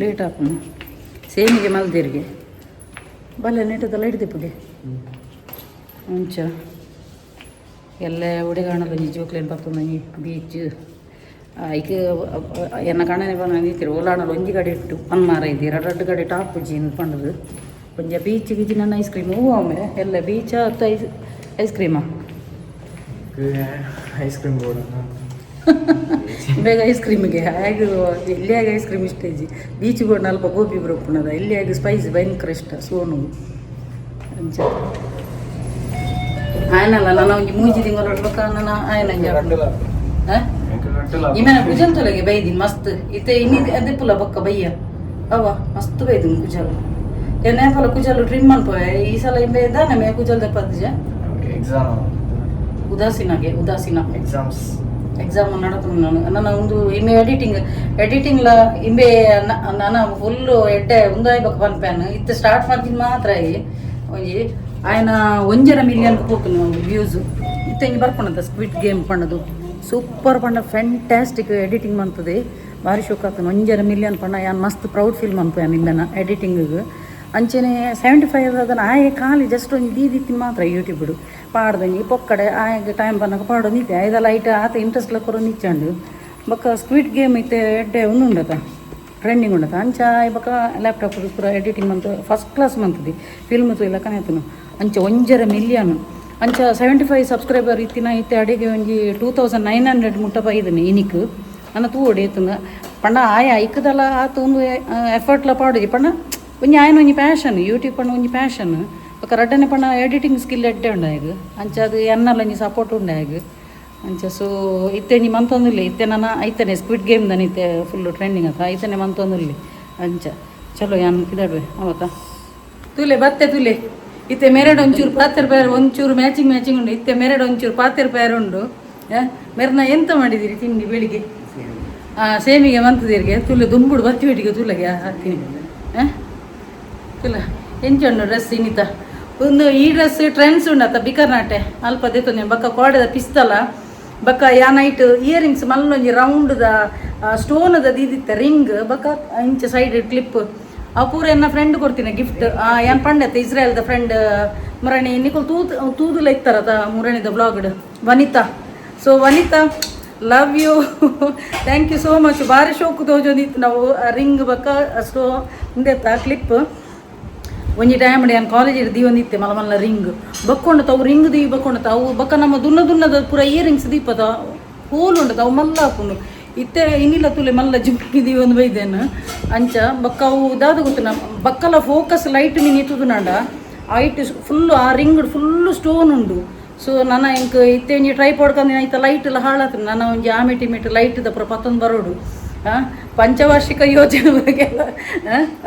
ಲೇಟ್ ಹಾಕೋಣ ಸೇಮಿಗೆ ಮಲ್ದಿರಿಗೆ ಬಲ್ಲೆ ನೆಟ್ಟದಲ್ಲ ಹಿಡ್ದಿಪ್ಪಗೆ ಅಂಚ ಎಲ್ಲ ಒಡೆಗಾಣಲ್ಲ ಜೋಕ್ಲೇನು ಬರ್ತು ಬೀಚ್ ಈಗ ಎನ್ನ ಕಣ್ಣನೆ ಬಂದು ನಿಂತಿರು ಓಲಾಣಲ್ಲಿ ಒಂಜಿ ಕಡೆ ಇಟ್ಟು ಪನ್ಮಾರ ಇದೆ ಎರಡು ಕಡೆ ಟಾಪ್ ಜೀನ್ ಪಂಡದು ಕೊಂಚ ಬೀಚ್ ಗೀಚಿ ನನ್ನ ಐಸ್ ಕ್ರೀಮ್ ಒಮ್ಮೆ ಎಲ್ಲ ಬೀಚ ಅಥವಾ ಐಸ್ ಕ್ರೀಮಾ ಐಸ್ ಕ್ರೀಮ್ ಬೇಗ ಐಸ್ ಕ್ರೀಮಿಗೆ ಹೇಗೆ ಎಲ್ಲಿಯಾಗ ಐಸ್ ಕ್ರೀಮ್ ಇಷ್ಟ ಇಜ್ಜಿ ಬೀಚಿಗೆ ಹೋಗಿ ಅಲ್ಪ ಗೋಬಿ ಬರೋಪುಣದ ಎಲ್ಲಿಯಾಗ ಸ್ಪೈಸಿ ಭಯಂಕರ ಇಷ್ಟ ಸೋನು ಅಂಚ ಆಯನಲ್ಲ ನಾನು ಒಂಜಿ ಮೂಜಿ ತಿಂಗಳು ನೋಡ್ಬೇಕ ನಾನು ಆಯನ ಇಮೇನ ಕುಜಲ್ ತೊಲೆಗೆ ಬೈದಿನಿ ಮಸ್ತ್ ಇತ್ತೆ ಇನ್ನಿದೆ ಅದೇ ಪುಲ ಬಕ್ಕ ಬಯ್ಯ ಅವ ಮಸ್ತ್ ಬೈದಿನಿ ಕುಜಲ್ ಏನೇಪಲ ಕುಜಲ್ ಟ್ರಿಮ್ ಅನ್ಪೋಯ ಈ ಸಲ ಇಂಬೆ ಇದ್ದಾನೆ ಮೇ ಕುಜಲ್ ದಪ್ಪದಿಜ ಉದಾಸೀನ ಎಕ್ಸಾಮ್ ನಡತು ನನ್ನ ಒಂದು ಇಮೆ ಎಡಿಟಿಂಗ್ಲ ಇಂಬೆ ನನ್ನ ಫುಲ್ಲು ಎಡ್ಡೆ ಉಂದಾಯ್ಬೇಕು ಪನ್ಪ್ಯಾನ್ ಇತ್ತೆ ಸ್ಟಾರ್ಟ್ ಮಾಡ್ತೀನಿ ಮಾತ್ರ ಒಂಜಿ ಆಯ್ನ 1.5 ಮಿಲಿಯನ್ ಹೋಗ್ತೀನಿ ವ್ಯೂಸು ಇತ್ತೆ ಹಿಂಗೆ ಬರ್ಕೊಂಡಂತ ಸ್ಕ್ವಿಡ್ ಗೇಮ್ ಪಣ್ಣದು ಸೂಪರ್ ಪಂಡ ಫ್ಯಾಂಟಾಸ್ಟಿಕ್ ಎಡಿಟಿಂಗ್ ಮಾಡ್ತದೆ ಭಾರಿ ಶೋಕ್ ಆಗ್ತದೆ 1.5 ಮಿಲಿಯನ್ ಪಣ್ಣ ಯಾನ್ ಮಸ್ತ್ ಪ್ರೌಡ್ ಫೀಲ್ ಮಾಡ್ತೇನೆ ನಿಮ್ಮೆನ ಎಡಿಟಿಂಗಿಗೆ ಅಂಚೆನೆ 75 ಅದನ್ನು ಆಯೆ ಖಾಲಿ ಜಸ್ಟ್ ಒಂದು ದೀದಿತ್ತಿನ ಮಾತ್ರ ಯೂಟ್ಯೂಬ್ಡು ಪಾಡ್ದಂಗೆ ಪೊಕ್ಕಡೆ ಆಯಗೆ ಟೈಮ್ ಬಂದಾಗ ಪಾಡೋ ನಿಂತೆ ಐದಲ್ಲ ಐಟ ಆತ ಇಂಟ್ರೆಸ್ಟ್ ಕೊರೋ ನಿಚ್ಚಂಡು ಬಕ್ಕ ಸ್ಕ್ವಿಡ್ ಗೇಮ್ ಐತೆ ಎಡ್ಡೆ ಉಂಡತ ಟ್ರೆಂಡಿಂಗ್ ಉಂಡತ ಅಂಚ ಬಕ್ಕ ಲ್ಯಾಪ್ಟಾಪ್ ಪೂರ ಎಡಿಟಿಂಗ್ ಮಂತ್ ಫಸ್ಟ್ ಕ್ಲಾಸ್ ಮಂತದಿ ಫಿಲ್ಮ್ ಇಲ್ಲ ಕನೆತನು ಅಂಚ 1.5 ಮಿಲಿಯನ್ ಅಂಚ 75 ಸಬ್ಸ್ಕ್ರೈಬರ್ ಇತ್ತಿನ ಇತ್ತೆ ಅಡಿಗೆ ಒಂಜಿ 2900 ಮುಟ್ಟ ಬೈದನೆ ಇನಿಕ್ ನನ್ನ ತೂ ಹೊಡಿಯತ್ತಂಗ ಪಂಡ ಆಯ ಐಕದಲ್ಲ ಆತ ಒಂದು ಎಫರ್ಟ್ಲ ಪಾಡುಜಿ ಪಂಡ ಒಂಜಿ ಆಯನ ಒಂಜಿ ಪ್ಯಾಷನ್ ಯೂಟ್ಯೂಬ್ ಪಂಡ ಒಂಜಿ ಪ್ಯಾಷನ್ ಬೊಕ್ಕ ರಡ್ಡನೆ ಪಂಡ ಎಡಿಟಿಂಗ್ ಸ್ಕಿಲ್ ಎಡ್ಡೆ ಉಂಡಾಗ ಅಂಚ ಅದು ಎನ್ನಲ್ಲ ಒಂಜಿ ಸಪೋರ್ಟ್ ಉಂಡಾಗ ಅಂಚ ಸೊ ಇತ್ತೆ ಒಂಜಿ ಮಂತೊಂದುಲ್ಲೆ ಇತ್ತೆ ನಾನು ಐತನೆ ಸ್ಕ್ವಿಡ್ ಗೇಮ್ ದನ ಇತ್ತೆ ಫುಲ್ಲು ಟ್ರೆಂಡಿಂಗ್ ಆತ ಐತನೆ ಮಂತೊಂದುಲ್ಲೆ ಅಂಚ ಚಲೋ ಯಾನ್ ಇದಾಡ್ವೆ ಅವತ್ತ ತುಲೆ ಬತ್ತೆ ತುಲೆ ಇತ್ತೆ ಮೆರಡು ಒಂಚೂರು ಪಾತೆರ್ ಪೇರು ಒಂಚೂರು ಮ್ಯಾಚಿಂಗ್ ಉಂಡು ಇತ್ತೆ ಮೆರಡು ಒಂಚೂರು ಪಾತೆರ್ ಪೇರು ಉಂಡು ಮೆರ್ನ ಎಂತ ಮಾಡಿದ್ದೀರಿ ತಿಂಡಿ ಬೆಳಿಗ್ಗೆ ಸೇಮಿಗೆ ಮಂತದಿರಿಗೆ ತುಲೆ ದುಂಬುಡು ಬತ್ತಿ ಬೇಟಿಗೆ ತುಲೆಗೆ ಹಾಕ್ತೀನಿ ತುಲ ಎಂಚುಂಡು ಡ್ರೆಸ್ ಇನ್ನಿತ ಒಂದು ಈ ಡ್ರೆಸ್ ಟ್ರೆಂಡ್ಸ್ ಉಂಡತ್ತ ಬಿಕರ್ನಾಟೆ ಅಲ್ಪ ದೆತ್ತೊಂದು ಬಕ್ಕ ಕೋಡೆದ ಪಿಸ್ತಲ ಬಕ್ಕ ಯಾ ನೈಟ್ ಇಯರಿಂಗ್ಸ್ ಮಲ್ಲೊಂಜಿ ರೌಂಡ್ದ ಸ್ಟೋನ್ದ ದೀದಿತ್ತ ರಿಂಗ್ ಬಕ್ಕ ಇಂಚ ಸೈಡ್ ಕ್ಲಿಪ್ ಅವು ಪೂರ ಎನ್ನ ಫ್ರೆಂಡ್ ಕೊಡ್ತೀನಿ ಗಿಫ್ಟ್ ಏನು ಪಂಡತ್ತೆ ಇಸ್ರೇಲ್ದ ಫ್ರೆಂಡ್ ಮುರಣಿ ನಿಕುಲ್ ತೂದುಲ ಇತ್ತಾರತ ಮುರಣಿದ ಬ್ಲಾಗ್ಡ್ Vanitha so Vanitha love you thank you so much ಭಾರಿ ಶೋಕು ತೋಜೊಂದಿತ್ತು ನಾವು ರಿಂಗ್ ಬಕ್ಕ ಸ್ಟೋ ಹಿಂದೆತ್ತ ಕ್ಲಿಪ್ ಒಂಜಿ ಟೈಮ್ ಏನು ಕಾಲೇಜ್ ದೀವೊಂದಿತ್ತೆ ಮಲ್ಲ ರಿಂಗ್ ಬಕ್ಕೊಂಡತ ಅವು ರಿಂಗ್ ದೀವಿ ಬಕ್ಕೊಂಡತ ಅವು ಬಕ್ಕ ನಮ್ಮ ದುನ್ನದ ಪೂರ ಇಯರಿಂಗ್ಸ್ ದೀಪದ ಹೋಲ್ ಉಂಡತ ಅವು ಮಲ್ಲ ಹಾಕೊಂಡು ಇತ್ತೆ ಇನ್ನಿಲ್ಲ ತುಲೆ ಮಲ್ಲ ಜಿಮ್ಮಿದೀವಿ ಒಂದು ಬೈದೇನು ಅಂಚ ಬಕ್ಕ ಅವು ದಾದ ಗೊತ್ತಿನ ಬಕ್ಕಲ ಫೋಕಸ್ ಲೈಟ್ ಮೀನು ಇಟ್ಟದು ನಾಡ ಐಟ್ ಫುಲ್ಲು ಆ ರಿಂಗ್ ಫುಲ್ಲು ಸ್ಟೋನ್ ಉಂಡು ಸೊ ನನ್ನ ಇಂಕ ಇತ್ತೆ ಒಂಜಿ ಟ್ರೈ ಪಡ್ಕೊಂಡು ಆಯ್ತಾ ಲೈಟ್ ಎಲ್ಲ ಹಾಳಾತ್ರ ನನ್ನ ಒಂಜಿ ಆಮಿಟಿಮಿಟ್ ಲೈಟ್ದ ಪುರ ಪತ್ತೊಂದು ಬರೋಡು ಪಂಚವಾರ್ಷಿಕ ಯೋಜನೆ ಬರೋಕ್ಕೆಲ್ಲ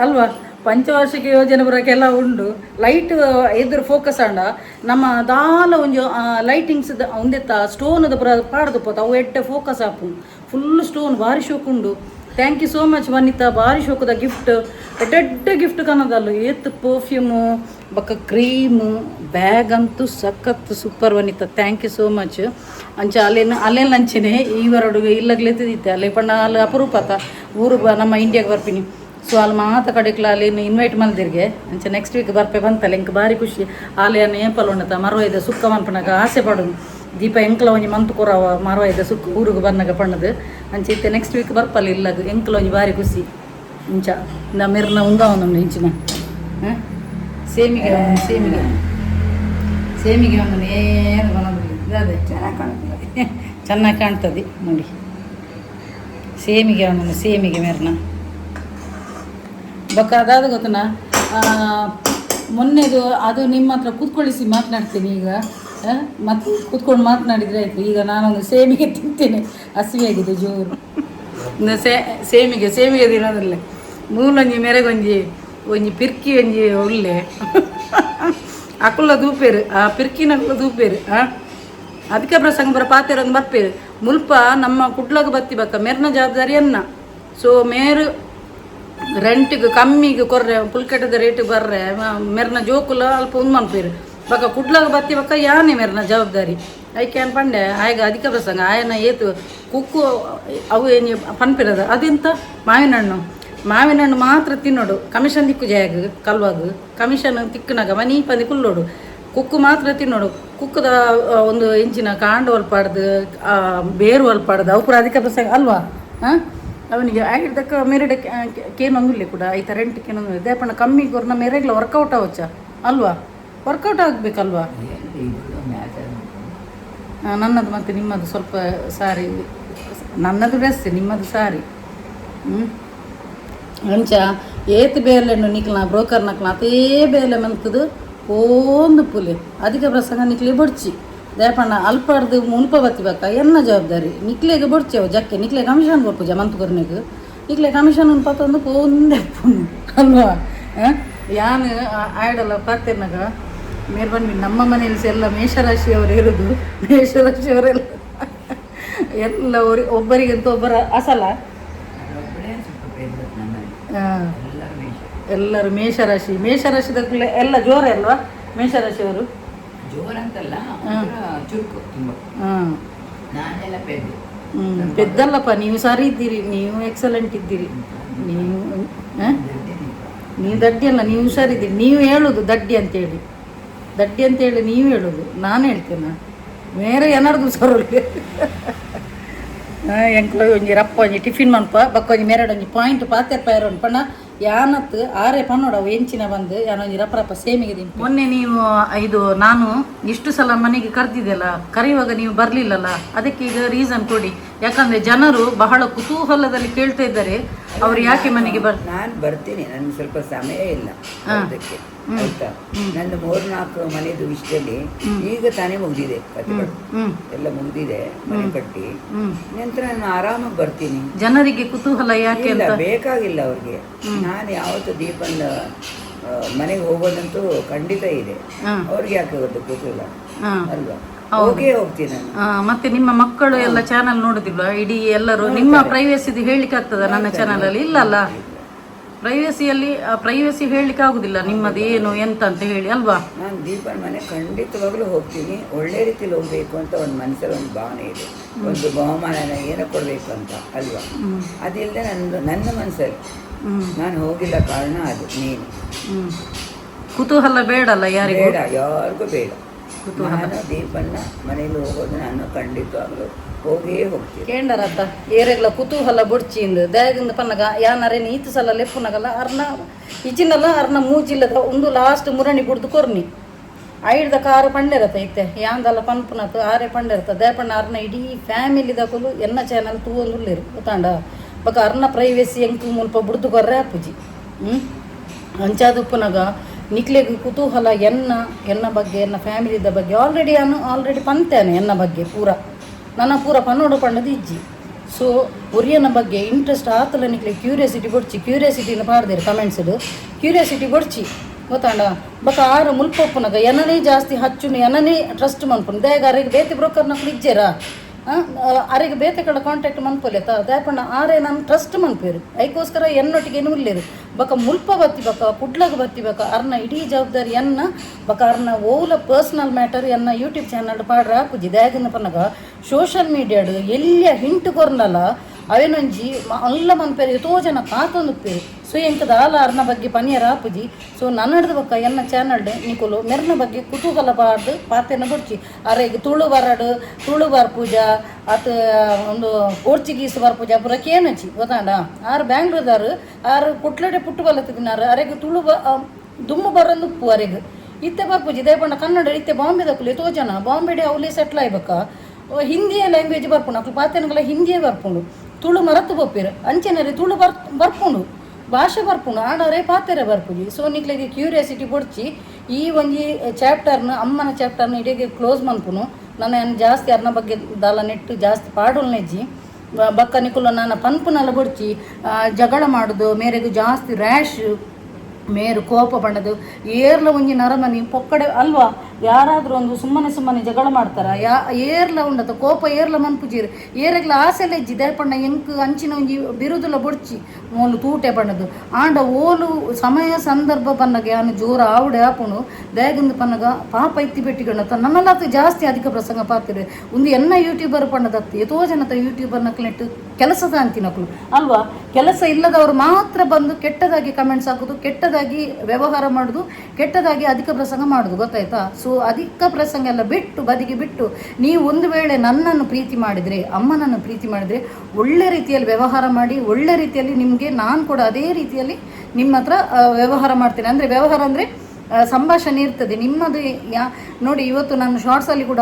ಅಲ್ವಾ ಪಂಚವಾರ್ಷಿಕ ಯೋಜನೆ ಬರೋಕ್ಕೆಲ್ಲ ಉಂಡು ಲೈಟ್ ಎದುರು ಫೋಕಸ್ ಆಂಡ ನಮ್ಮ ದಾಲ ಒಂಜಿ ಲೈಟಿಂಗ್ಸ್ ಒಂದೆತ್ತ ಸ್ಟೋನ್ದ ಪುರ ಪಾಡ್ದು ಪೋತ ಅವು ಎಡ್ಡೆ ಫೋಕಸ್ ಆಪು ಫುಲ್ ಸ್ಟೋನ್ ಭಾರಿ ಶೋಕ್ ಉಂಡು thank you so much Vanitha ಭಾರಿ ಶೋಕದ ಗಿಫ್ಟ್ ಎಡ್ಡೆ ಗಿಫ್ಟ್ ಕಾಣೋದಲ್ಲ ಏತ್ ಪರ್ಫ್ಯೂಮು ಬಕ್ಕ ಕ್ರೀಮು ಬ್ಯಾಗ್ ಅಂತೂ ಸಖತ್ತು super Vanitha thank you so much ಅಂಚ ಅಲ್ಲೆಲ್ಲ ಅಂಚೆನೆ ಈವರಡು ಇಲ್ಲಗ್ಲೆತ್ತಿದ್ದೆ ಅಲ್ಲಿ ಪಣ್ಣ ಅಲ್ಲಿ ಅಪರೂಪತ ಊರು ನಮ್ಮ ಇಂಡಿಯಾಗೆ ಬರ್ತೀನಿ ಸೊ ಅಲ್ಲಿ ಮಾತ ಕಡೆಕ್ಲ ಅಲ್ಲಿ ಇನ್ವೈಟ್ ಮಲ್ದಿರ್ಗೆ ಅಂಚೆ ನೆಕ್ಸ್ಟ್ ವೀಕ್ ಬರ್ಪೆ ಬಂತಲ್ಲ ಇಂಕ ಭಾರಿ ಖುಷಿ ಆಲೆಯನ್ನು ಏಪಲ್ ಉಂಡತ ಮರವೈದ ಸುಕ್ಕ ಮನ್ಪನಾಗ ಆಸೆ ಪಡೋದು ದೀಪ ಎಂಕ್ಲ ಒಂಜಿ ಮಂತ್ ಕೊರವ ಮರವೈದ ಸುಕ್ಕ ಊರಿಗೆ ಬಂದಾಗ ಪಣ್ಣದು ಅಂಚೆ ಇತ್ತೆ ನೆಕ್ಸ್ಟ್ ವೀಕ್ ಬರ್ಪಲ್ಲ ಇಲ್ಲದು ಎಂಕ್ಲ ಒಂಜಿ ಭಾರಿ ಖುಷಿ ಇಂಚ ನಾ ಮೆರ್ನ ಉಂದವನು ಇಂಚಿನ ಸೇಮಿಗೆ ಒಂದು ಏನು ಬರೋದಿಲ್ಲ ಅದೇ ಚೆನ್ನಾಗಿ ಕಾಣ್ತದೆ ನೋಡಿ ಸೇಮಿಗೆ ಮೆರ್ನ ಬಕ್ಕ ಅದಾದ ಗೊತ್ತನ ಮೊನ್ನೆದು ಅದು ನಿಮ್ಮ ಹತ್ರ ಕೂತ್ಕೊಳ್ಳಿಸಿ ಮಾತನಾಡ್ತೀನಿ ಈಗ ಮತ್ತೆ ಕೂತ್ಕೊಂಡು ಮಾತನಾಡಿದರೆ ಆಯಿತು ಈಗ ನಾನೊಂದು ಸೇಮಿಗೆ ತಿಂತೇನೆ ಹಸಿವಾಗಿದೆ ಜೋರು ಸೇಮಿಗೆ ತಿನ್ನೋದಿಲ್ಲ ಮೂಲೊಂಜಿ ಮೆರೆಗೊಂಜಿ ಒಂಜಿ ಪಿರ್ಕಿ ಒಂಜಿ ಒಳ್ಳೆ ಅಕುಲ್ಲ ದೂಪೇರು ಆ ಪಿರ್ಕಿನ ಅಕುಲ್ಲ ದೂಪೇರು ಅದಕ್ಕೆ ಪ್ರಸಂಗ ಬರ ಪಾತೆರೊಂದು ಬರ್ಪೇರು ಮುಲ್ಪ ನಮ್ಮ ಕುಡ್ಲಾಗ ಬತ್ತಿ ಬಕ್ಕ ಮೆರ್ನ ಜವಾಬ್ದಾರಿ ಅನ್ನ ಸೊ ಮೇರು ರೆಂಟಿಗೆ ಕಮ್ಮಿಗೆ ಕೊರ್ರೆ ಪುಲ್ಕೆಟದ ರೇಟಿಗೆ ಬರ್ರೆ ಮೆರ್ನ ಜೋಕುಲ ಅಲ್ಪ ಮನ್ಪೇರು ಬಕ್ಕ ಕುಡ್ಲಾಗ ಬತ್ತಿ ಬಕ್ಕ ಯಾನೇ ಮೆರ್ನ ಜವಾಬ್ದಾರಿ ಐಕೆ ಏನು ಪಂಡೆ ಆಯ್ಗ ಅಧಿಕ ಪ್ರಸಂಗ ಆಯನ ಏತು ಕುಕ್ಕು ಅವು ಏನು ಪನ್ಪಿರದ ಅದೆಂತ ಮಾವಿನ ಹಣ್ಣು ಮಾತ್ರ ತಿನ್ನೋಡು ಕಮಿಷನ್ ದಿಕ್ಕು ಜಾಗ ಕಲ್ವಾಗ ಕಮಿಷನ್ ತಿಕ್ಕನಾಗ ಮನಿ ಪಂದಿ ಕುಲ್ಲೋಡು ಕುಕ್ಕು ಮಾತ್ರ ತಿನ್ನೋಡು ಕುಕ್ಕದ ಒಂದು ಇಂಚಿನ ಕಾಂಡು ಒಲ್ಪಾಡ್ದು ಬೇರು ಒಲ್ಪಾಡ್ದು ಅವು ಕೂಡ ಅಧಿಕ ಪ್ರಸಂಗ ಅಲ್ವಾ ಹಾಂ ಅವನಿಗೆ ಆಗಿದ್ದಕ್ಕೆ ಮೇರೆಡೆ ಕೇನೊಂದಿಲ್ಲ ಕೂಡ ಈ ರೆಂಟ್ ಕೇನೊಂದು ದೇಪಣ್ಣ ಕಮ್ಮಿ ನಮ್ಮ ಮೇರೆಗ್ಲ ವರ್ಕೌಟ್ ಅವಚ್ಚ ಅಲ್ವಾ ವರ್ಕೌಟ್ ಆಗಬೇಕಲ್ವಾ ನನ್ನದು ಮತ್ತು ನಿಮ್ಮದು ಸ್ವಲ್ಪ ಸಾರಿ ನನ್ನದು ಡ್ರೆಸ್ ನಿಮ್ಮದು ಸಾರಿ ಅಂಚ ಏತ್ ಬೇಲೆಣ್ಣು ನಿಕ್ಲ ಬ್ರೋಕರ್ ನಕ್ಲ ಅದೇ ಬೇಲೆ ಮಂತದು ಒಂದು ಪುಲೆ ಅಧಿಕ ಪ್ರಸಂಗ ನಿಕ್ಲಿ ಬಡ್ಚಿ ದೇಪಣ್ಣ ಅಲ್ಪಾಡ್ದು ಮುನ್ಪ ಬತ್ತಿಬೇಕ ಎನ್ನ ಜವಾಬ್ದಾರಿ ನಿಕ್ಲೆಗೆ ಬಡ್ಚಿ ಅವು ಜಕ್ಕೆ ನಿಕ್ಲೆ ಕಮಿಷನ್ ಬರ್ಪುಜ ಮಂತ್ಕೊರ್ನಿಗೆ ನಿಕ್ಲೆ ಕಮಿಷನ್ ಪತ್ತೊಂದು ಒಂದೇ ಪುಣ್ಣು ಅಲ್ವಾ ಯಾನು ಆಯ್ಡಲ್ಲ ಪಾತೆರ್ನಾಗ ಮೇರ್ಬನ್ನಿ ನಮ್ಮ ಮನೆಯಲ್ಲಿ ಸಹ ಎಲ್ಲ ಮೇಷರಾಶಿಯವರು ಇರೋದು ಮೇಷರಾಶಿಯವರೆಲ್ಲ ಎಲ್ಲ ಒಬ್ಬರಿಗಂತ ಒಬ್ಬರ ಅಸಲ ಎಲ್ಲರೂ ಮೇಷರಾಶಿದಲ್ಲಿ ಎಲ್ಲ ಜೋರ ಅಲ್ವಾ ಮೇಷರಾಶಿಯವರು ಜೋರಂತಲ್ಲ ಚುರುಕು ಪೆದ್ದಲ್ಲಪ್ಪ ನೀವು ಸರಿ ಇದ್ದೀರಿ ನೀವು ಎಕ್ಸಲೆಂಟ್ ಇದ್ದೀರಿ ನೀವು ದಡ್ಡಿ ಅಲ್ಲ ನೀವು ಹುಷಾರಿದ್ದೀರಿ ನೀವು ಹೇಳೋದು ದಡ್ಡಿ ಅಂತೇಳಿ ನೀವು ಹೇಳೋದು ನಾನು ಹೇಳ್ತೇನೆ ಬೇರೆ ಏನಾರ್ದು ಸರೋಳಿಗೆ ಎಂಕ್ಲು ಒಂಜಿ ರಪ್ಪ ಒಂಜಿ ಟಿಫಿನ್ ಮನ್ಪ ಬಕ್ಕ ಒಂಜಿ ಮೇರಡ್ ಒಂಜಿ ಪಾಯಿಂಟ್ ಪಾತೆರ್ಪಾಯರ ಪಣ್ಣ ಯಾನತ್ ಆರೆ ಪನ್ನೋಡ ಎಂಚಿನ ಬಂದು ಯಾನೊಂಜಿ ರಪ್ಪ ಸೇಮಿಗೆ ದಿಂಪು ಮೊನ್ನೆ ನೀವು ಇದು ನಾನು ಇಷ್ಟು ಸಲ ಮನೆಗೆ ಕರೆದಿದ್ದೆಲ್ಲ ಕರೆಯುವಾಗ ನೀವು ಬರಲಿಲ್ಲಲ್ಲ ಅದಕ್ಕೆ ಈಗ ರೀಸನ್ ಕೊಡಿ ಯಾಕಂದರೆ ಜನರು ಬಹಳ ಕುತೂಹಲದಲ್ಲಿ ಕೇಳ್ತಾ ಇದ್ದಾರೆ ಅವ್ರು ಯಾಕೆ ಮನೆಗೆ ನಾನು ಬರ್ತೀನಿ ನನಗೆ ಸ್ವಲ್ಪ ಸಮಯ ಇಲ್ಲ ಅದಕ್ಕೆ ಆಯ್ತಾ ನನ್ನ 3-4 ಮನೆದು ವಿಷಯದಲ್ಲಿ ಈಗ ತಾನೇ ಮುಗ್ದಿದೆ ಕಥೆಗಳು ಎಲ್ಲ ಮುಗ್ದಿದೆ ಮನೆ ಕಟ್ಟಿ ನಂತರ ನಾನು ಆರಾಮಾಗಿ ಬರ್ತೀನಿ ಜನರಿಗೆ ಕುತೂಹಲ ಯಾಕೆ ಇಲ್ಲ ಬೇಕಾಗಿಲ್ಲ ಅವ್ರಿಗೆ ನಾನು ಯಾವತ್ತು ದೀಪನ್ ಮನೆಗೆ ಹೋಗೋದಂತೂ ಖಂಡಿತ ಇದೆ ಅವ್ರಿಗೆ ಯಾಕೆ ಗೊತ್ತು ಕುತೂಹಲ ಅಲ್ವಾ ಹೋಗೇ ಹೋಗ್ತೀನಿ ಮತ್ತೆ ನಿಮ್ಮ ಮಕ್ಕಳು ಎಲ್ಲ ಚಾನಲ್ ನೋಡುದಿಲ್ವಾ ಇಡೀ ಎಲ್ಲರೂ ನಿಮ್ಮ ಪ್ರೈವೇಸಿದು ಹೇಳಿಕ್ಕೆ ಆಗ್ತದ ನನ್ನ ಚಾನಲ್ ಅಲ್ಲಿ ಇಲ್ಲಲ್ಲ ಪ್ರೈವೇಸಿ ಹೇಳಲಿಕ್ಕೆ ಆಗುದಿಲ್ಲ ನಿಮ್ಮದು ಏನು ಎಂತ ಅಂತ ಹೇಳಿ ಅಲ್ವಾ ನಾನು ದೀಪನ್ ಮನೆ ಖಂಡಿತವಾಗ್ಲೂ ಹೋಗ್ತೀನಿ ಒಳ್ಳೆ ರೀತಿಲಿ ಹೋಗ್ಬೇಕು ಅಂತ ಒಂದು ಮನಸ್ಸಲ್ಲಿ ಒಂದು ಭಾವನೆ ಇದೆ ಒಂದು ಬಹುಮಾನ ಏನೋ ಕೊಡಬೇಕು ಅಂತ ಅಲ್ವಾ ಅದಿಲ್ಲದೆ ನನ್ನ ಮನಸ್ಸಲ್ಲಿ ನಾನು ಹೋಗಿಲ್ಲ ಕಾರಣ ಅದು ನೀನು ಕುತೂಹಲ ಬೇಡಲ್ಲ ಯಾರಿಗೂ ಬೇಡ ನಾನು ದೀಪನ್ನ ಮನೇಲಿ ಹೋಗೋದು ನಾನು ಖಂಡಿತವಾಗ್ಲೂ ಹೋಗೇ ಹೋಗ್ತೀನಿ ಕೇಂಡರತ್ತ ಏರೆಗ್ಲ ಕುತೂಹಲ ಬೊಡ್ಚಿಂದು ದಯದಿಂದ ಪನ್ನಗ ಯಾನರೇನು ಈತು ಸಲ ಲೆಪ್ಪುನಗಲ್ಲ ಅರ್ನ ಇಚಿನಲ್ಲ ಅರ್ನ ಮೂಜಿಲ್ಲದ ಒಂದು ಲಾಸ್ಟ್ ಮುರಣಿ ಬುಡ್ದು ಕೊರ್ನಿ ಐಡ್ದ ಕಾರು ಪಂಡಿರತ್ತ ಇತ್ತೆ ಯಾಂದಲ್ಲ ಪನ್ಪುನತ್ತು ಆರೆ ಪಂಡಿರತ್ತ ದಯಪಣ್ಣ ಅರ್ನ ಇಡೀ ಫ್ಯಾಮಿಲಿ ದಕಲು ಎನ್ನ ಚಾನಲ್ ತೂವೊಂದುಲ್ಲೇರು ಗೊತ್ತಾಂಡ ಬಕ ಅರ್ನ ಪ್ರೈವೇಸಿ ಎಂಕು ಮುಲ್ಪ ಬುಡ್ದು ಕೊರ್ರೆ ಅಪ್ಪುಜಿ ಅಂಚಾದುಪ್ಪುನಗ ನಿಕ್ಲೆಗೆ ಕುತೂಹಲ ಎನ್ನ ಬಗ್ಗೆ ಎನ್ನ ಫ್ಯಾಮಿಲಿದ ಬಗ್ಗೆ ಆಲ್ರೆಡಿ ಪಂತೇನೆ ಎನ್ನ ಬಗ್ಗೆ ನನ್ನ ಪೂರ ಪನ್ನೋಡು ಪಣ್ಣದು ಇಜ್ಜಿ ಸೊ ಒರಿಯನ ಬಗ್ಗೆ ಇಂಟ್ರೆಸ್ಟ್ ಆತಲ ನಿಕ್ಲೆ ಕ್ಯೂರಿಯಾಸಿಟಿ ಬೊಡ್ಚಿ ಕ್ಯೂರಿಯಾಸಿಟಿನ ಪಾಡ್ದೇರು ಕಮೆಂಟ್ಸ್ಡು ಕ್ಯೂರಿಯಾಸಿಟಿ ಬೊಡ್ಚಿ ಗೊತ್ತಾಂಡ ಬಕ ಆರು ಮುಲ್ಪೊಪ್ಪುನಗ ಎನನೇ ಜಾಸ್ತಿ ಹಚ್ಚುನು ಎನನೇ ಟ್ರಸ್ಟ್ ಮನ್ಪುನು ದೇಗ ಅರೆಗೆ ಬೇತೆ ಬ್ರೋಕರ್ ನಕ್ಲು ಇಜ್ಜೇರಾ ಅರೆಗೆ ಬೇತೆ ಕಡೆ ಕಾಂಟ್ಯಾಕ್ಟ್ ಮನ್ಪೊಲೆ ದಯಪಣ್ಣ ಆರೆ ನಾನು ಟ್ರಸ್ಟ್ ಮನ್ಪೇರು ಅದಕ್ಕೋಸ್ಕರ ಎನ್ನೊಟ್ಟಿಗೆ ಉಳ್ಳೇರು ಬಕ ಮುಲ್ಪ ಬತ್ತಿಬೇಕ ಕುಡ್ಲಾಗ ಬತ್ತಿಬೇಕ ಅರ್ನ ಇಡೀ ಜವಾಬ್ದಾರಿ ಎನ್ನ ಬಕ ಅರ್ನ ಓಲ ಪರ್ಸ್ನಲ್ ಮ್ಯಾಟರ್ ಎನ್ನ ಯೂಟ್ಯೂಬ್ ಚಾನಲ್ ಪಾಡ್ರ ಹಾಕುಜಿ ದಯಗಿನ ಪನ್ನಗ ಸೋಷಲ್ ಮೀಡಿಯಾಡು ಎಲ್ಲಿಯ ಹಿಂಟು ಕೊರ್ನಲ್ಲ ಅವೇನೊಂಜಿ ಅಲ್ಲ ಮನ್ಪೇರು ಎಷ್ಟೋ ಜನ ಕಾತೊಂದುಪ್ಪೇರು ಸೊ ಎಂಕದ ಆಲ ಅರ್ನ ಬಗ್ಗೆ ಪನಿಯರ ಆಪುಜಿ ಸೊ ನನ್ನಡ್ದು ಬಕ್ಕ ಎನ್ನ ಚಾನಲ್ಡ್ ನಿಕುಲು ಮೆರ್ನ ಬಗ್ಗೆ ಕುತೂಹಲ ಪಾಡ್ದು ಪಾತೆನ ಬೊಡ್ಚಿ ಅರೆಗೆ ತುಳು ಬರ್ಪೂಜ ಅತ್ ಒಂದು ಪೋರ್ಚುಗೀಸ್ ಬರ್ಪೂಜ ಪೂರ ಕೇನಚಿ ಗೊತ್ತಾಂಡ ಆರು ಬ್ಯಾಂಗ್ಳೂರ್ದಾರು ಆರು ಕುಟ್ಲಡೆ ಪುಟ್ಟು ಬಲ್ಲತ್ತಿನಾರು ಅರೆಗೆ ದುಮ್ಮು ಬರಂದುಪ್ಪು ಅರೆಗೆ ಇತ್ತೆ ಬರ್ಪೂಜಿ ದಯಪಣ್ಣ ಕನ್ನಡ ಇತ್ತೆ ಬಾಂಬೆ ದಕ್ಕಲು ಎಷ್ಟೋ ಜನ ಬಾಂಬೆಡೆ ಅವಲೇ ಸೆಟ್ಲ್ ಆಯ್ಬೇಕ ಹಿಂದಿಯೇ ಲ್ಯಾಂಗ್ವೇಜ್ ಬರ್ಪುಂಡು ಅಕ್ಲು ಪಾತೆನಗಲ ಹಿಂದಿಯೇ ಬರ್ಪುಂಡು ತುಳು ಮರತ್ತು ಬೊಪ್ಪಿರು ಅಂಚೆನರಿ ತುಳು ಬರ್ಪುಂಡು ಭಾಷೆ ಬರ್ಪುಂಡು ಆಡೋರೆ ಪಾತೆರೆ ಬರ್ಪುಜಿ ಸೊ ನಿಕ್ಲೆಗೆ ಕ್ಯೂರಿಯಾಸಿಟಿ ಬೊಡ್ಚಿ ಈ ಒಂಜಿ ಚಾಪ್ಟರ್ನ ಅಮ್ಮನ ಚಾಪ್ಟರ್ನ ಇಡೀಗೆ ಕ್ಲೋಸ್ ಮನ್ಪುನು ನಾನು ಜಾಸ್ತಿ ಅರ್ನ ಬಗ್ಗೆ ದಾಲ ನೆಟ್ಟು ಜಾಸ್ತಿ ಪಾಡೋಲ್ನೆಜ್ಜಿ ಬಕ್ಕ ನಿಕುಲು ನಾನು ಪನ್ಪುನೆಲ್ಲ ಬೊಡ್ಚಿ ಜಗಳ ಮಾಡೋದು ಮೇರೆಗೂ ಜಾಸ್ತಿ ರ್ಯಾಶ್ ಮೇರು ಕೋಪ ಬಣ್ಣದು ಏರ್ಲ ಒಂಜಿ ನರಮನಿ ಪೊಕ್ಕಡೆ ಅಲ್ವಾ ಯಾರಾದರೂ ಒಂದು ಸುಮ್ಮನೆ ಜಗಳ ಮಾಡ್ತಾರ ಏರ್ಲ ಉಂಡತ ಕೋಪ ಏರ್ಲ ಮನ್ಪುಜೀರು ಏರೆಗ್ಲ ಆಸೆಲ್ಲ ಇಜ್ಜಿ ದಯಪಣ್ಣ ಎಂಕ್ ಅಂಚಿನ ಒಂಜಿ ಬಿರುದುಲ ಬೊಡ್ಚಿ ಮೂಲು ತೂಟೆ ಬಣ್ಣದು ಆಂಡ ಓಲು ಸಮಯ ಸಂದರ್ಭ ಪನ್ನಗ ಯಾನು ಜೋರ ಆವುಡೆ ಆಪುನು ದಯಗಿಂದ ಪನ್ನಗ ಪಾಪ ಇತ್ತಿ ಬೆಟ್ಟಿಗಣ್ಣತ ನನ್ನಲ್ಲತ್ತು ಜಾಸ್ತಿ ಅಧಿಕ ಪ್ರಸಂಗ ಪಾತಿರು ಒಂದು ಎನ್ನ ಯೂಟ್ಯೂಬರ್ ಪಣ್ಣದತ್ತು ಎಷ್ಟೋ ಜನತ ಯೂಟ್ಯೂಬರ್ ನಕ್ಲೆಟ್ಟು ಕೆಲಸದ ಅಂತಿನಕ್ಲು ಅಲ್ವಾ ಕೆಲಸ ಇಲ್ಲದವರು ಮಾತ್ರ ಬಂದು ಕೆಟ್ಟದಾಗಿ ಕಮೆಂಟ್ಸ್ ಹಾಕೋದು ಕೆಟ್ಟದಾಗಿ ವ್ಯವಹಾರ ಮಾಡೋದು ಕೆಟ್ಟದಾಗಿ ಅಧಿಕ ಪ್ರಸಂಗ ಮಾಡೋದು ಗೊತ್ತಾಯ್ತಾ ಸೊ ಅಧಿಕ ಪ್ರಸಂಗ ಎಲ್ಲ ಬಿಟ್ಟು ಬದಿಗೆ ಬಿಟ್ಟು ನೀವು ಒಂದು ವೇಳೆ ನನ್ನನ್ನು ಪ್ರೀತಿ ಮಾಡಿದರೆ, ಅಮ್ಮನನ್ನು ಪ್ರೀತಿ ಮಾಡಿದರೆ, ಒಳ್ಳೆ ರೀತಿಯಲ್ಲಿ ವ್ಯವಹಾರ ಮಾಡಿ, ಒಳ್ಳೆ ರೀತಿಯಲ್ಲಿ ನಿಮಗೆ ನಾನು ಕೂಡ ಅದೇ ರೀತಿಯಲ್ಲಿ ನಿಮ್ಮ ಹತ್ರ ವ್ಯವಹಾರ ಮಾಡ್ತೇನೆ. ಅಂದರೆ ವ್ಯವಹಾರ ಅಂದರೆ ಸಂಭಾಷಣೆ ಇರ್ತದೆ ನಿಮ್ಮದು. ನೋಡಿ, ಇವತ್ತು ನಾನು ಶಾರ್ಟ್ಸಲ್ಲಿ ಕೂಡ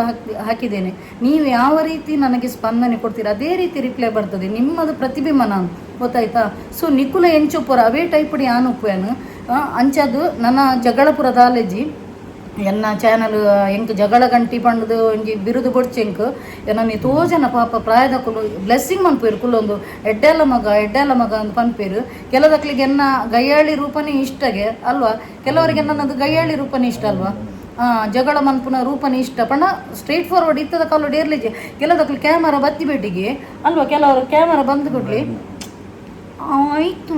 ಹಾಕಿದ್ದೇನೆ. ನೀವು ಯಾವ ರೀತಿ ನನಗೆ ಸ್ಪಂದನೆ ಕೊಡ್ತೀರ ಅದೇ ರೀತಿ ರಿಪ್ಲೈ ಬರ್ತದೆ. ನಿಮ್ಮದು ಪ್ರತಿಬಿಂಬ ನಾನು, ಗೊತ್ತಾಯ್ತಾ? ಸೊ ನಿಕುಲ ಎಂಚುಪುರ ಅವೇ ಟೈಪುಡಿ ಆನುಪ್ಪೇನು ಅಂಚದು ನನ್ನ ಜಗಳಪುರದ ಆಲೆಜಿ ಎನ್ನ ಚಾನಲ್ ಎಂಕ್ ಜಗಳ ಗಂಟಿ ಪಂಡದು ಒಂಜಿ ಬಿರುದು ಬೊಡ್ಚೆಂಕ್ ಎನ್ನ ತೋಜನ ಪಾಪ ಪ್ರಾಯದ ಕುಲು ಬ್ಲೆಸ್ಸಿಂಗ್ ಮನ್ಪೇರು ಕುಲ್ಲೊಂದು ಎಡ್ಡೆಲ್ಲ ಮಗ ಅಂತ ಪನ್ಪೇರು. ಕೆಲವಕ್ಲಿಗೆ ಎನ್ನ ಗಯ್ಯಾಳಿ ರೂಪನೇ ಇಷ್ಟಗೆ ಅಲ್ವಾ, ಕೆಲವರಿಗೆ ನನ್ನದು ಗಯ್ಯಾಳಿ ರೂಪನೇ ಇಷ್ಟ ಅಲ್ವಾ, ಜಗಳ ಮನ್ಪುನ ರೂಪನೇ ಇಷ್ಟ ಪಂಡ ಸ್ಟ್ರೇಟ್ ಫಾರ್ವರ್ಡ್ ಇತ್ತದ ಕಾಲು ಡೇರ್ಲಿಜೆ. ಕೆಲವಕ್ಲಿ ಕ್ಯಾಮರಾ ಬತ್ತಿ ಬೇಟಿಗೆ ಅಲ್ವಾ, ಕೆಲವರು ಕ್ಯಾಮರಾ ಬಂದು ಕೊಡ್ಲಿ ಆಯಿತು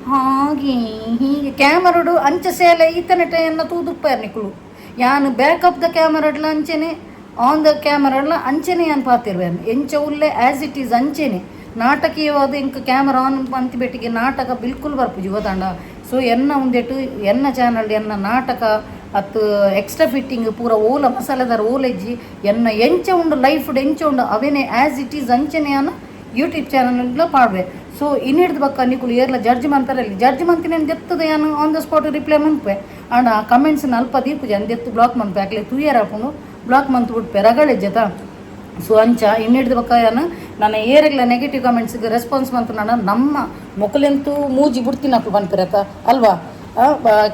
ಹಾಗೆ ಹೀಗೆ ಕ್ಯಾಮರಡು ಅಂಚೆ ಸೇಲೆ ಈತನಟೆಯನ್ನು ತೂದುಪ್ಪಾರ ನಿಕ್ಕಳು. ಯಾನು ಬ್ಯಾಕಪ್ ದ ಕ್ಯಾಮರಡ್ಲ ಅಂಚೆನೆ, ಆನ್ ದ ಕ್ಯಾಮರಡ್ಲ ಅಂಚೆನೆ ಯಾನು ಪಾತಿರ್ವೇನು ಎಂಚ ಉಲ್ಲೆ ಆ್ಯಸ್ ಇಟ್ ಈಸ್ ಅಂಚೆನೆ. ನಾಟಕೀಯವಾದ ಇಂಕ ಕ್ಯಾಮರಾ ಆನ್ ಅಂತಿ ಬೆಟ್ಟಿಗೆ ನಾಟಕ ಬಿಲ್ಕುಲ್ ಬರ್ಪುಜಿ ಗೊತ್ತಾಂಡ. ಸೊ ಎನ್ನ ಉಂದೆಟ್ಟು ಎನ್ನ ಚಾನಲ್ ಎನ್ನ ನಾಟಕ ಅತ್ತು ಎಕ್ಸ್ಟ್ರಾ ಫಿಟ್ಟಿಂಗ್ ಪೂರ ಓಲ ಮಸಾಲೆದಾರ ಓಲೆಜ್ಜಿ ಎನ್ನ ಎಂಚ ಉಂಡು ಲೈಫ್ ಎಂಚ ಉಂಡು ಅವೇನೆ ಆ್ಯಸ್ ಇಟ್ ಈಸ್ ಅಂಚೆನೆ ಅನ್ನ ಯೂಟ್ಯೂಬ್ ಚಾನಲ್ ಪಾಡ್ವೆ. ಸೊ ಇನ್ನಿಡ್ದು ಬಕ್ಕ ನಿಕುಲು ಏರ್ಲ ಜಡ್ಜ್ ಮಂತಾರಲ್ಲಿ ಜಡ್ಜ್ ಮಂತಿನ ದೆತ್ತದೆ ಯಾನು ಆನ್ ದ ಸ್ಪಾಟ್ ರಿಪ್ಲೈ ಮನ್ಪೆ ಆಂಡ ಕಮೆಂಟ್ಸ್ನ ಅಲ್ಪ ದೀಪುಜಿ ಅಂದೆತ್ತು ಬ್ಲಾಕ್ ಮನ್ಪೆ ಆಕಲೆ ತುಯ್ಯರಾಪುನು ಬ್ಲಾಕ್ ಮಂತ್ ಬಿಟ್ಪೆ ರಗಳೆಜ್ಜತ. ಸೊ ಅಂಚ ಇನ್ನಿಡ್ದು ಬಕ್ಕ ಯಾನು ನನ್ನ ಏರೆಗ್ಲ ನೆಗೆಟಿವ್ ಕಮೆಂಟ್ಸ್ಗೆ ರೆಸ್ಪಾನ್ಸ್ ಮಂತು ನಾನು ನಮ್ಮ ಮೊಕಲೆಂತೂ ಮೂಜಿ ಬಿಡ್ತೀನಿ ಹಾಕು ಬಂದ್ಪಿರತ್ತ ಅಲ್ವಾ.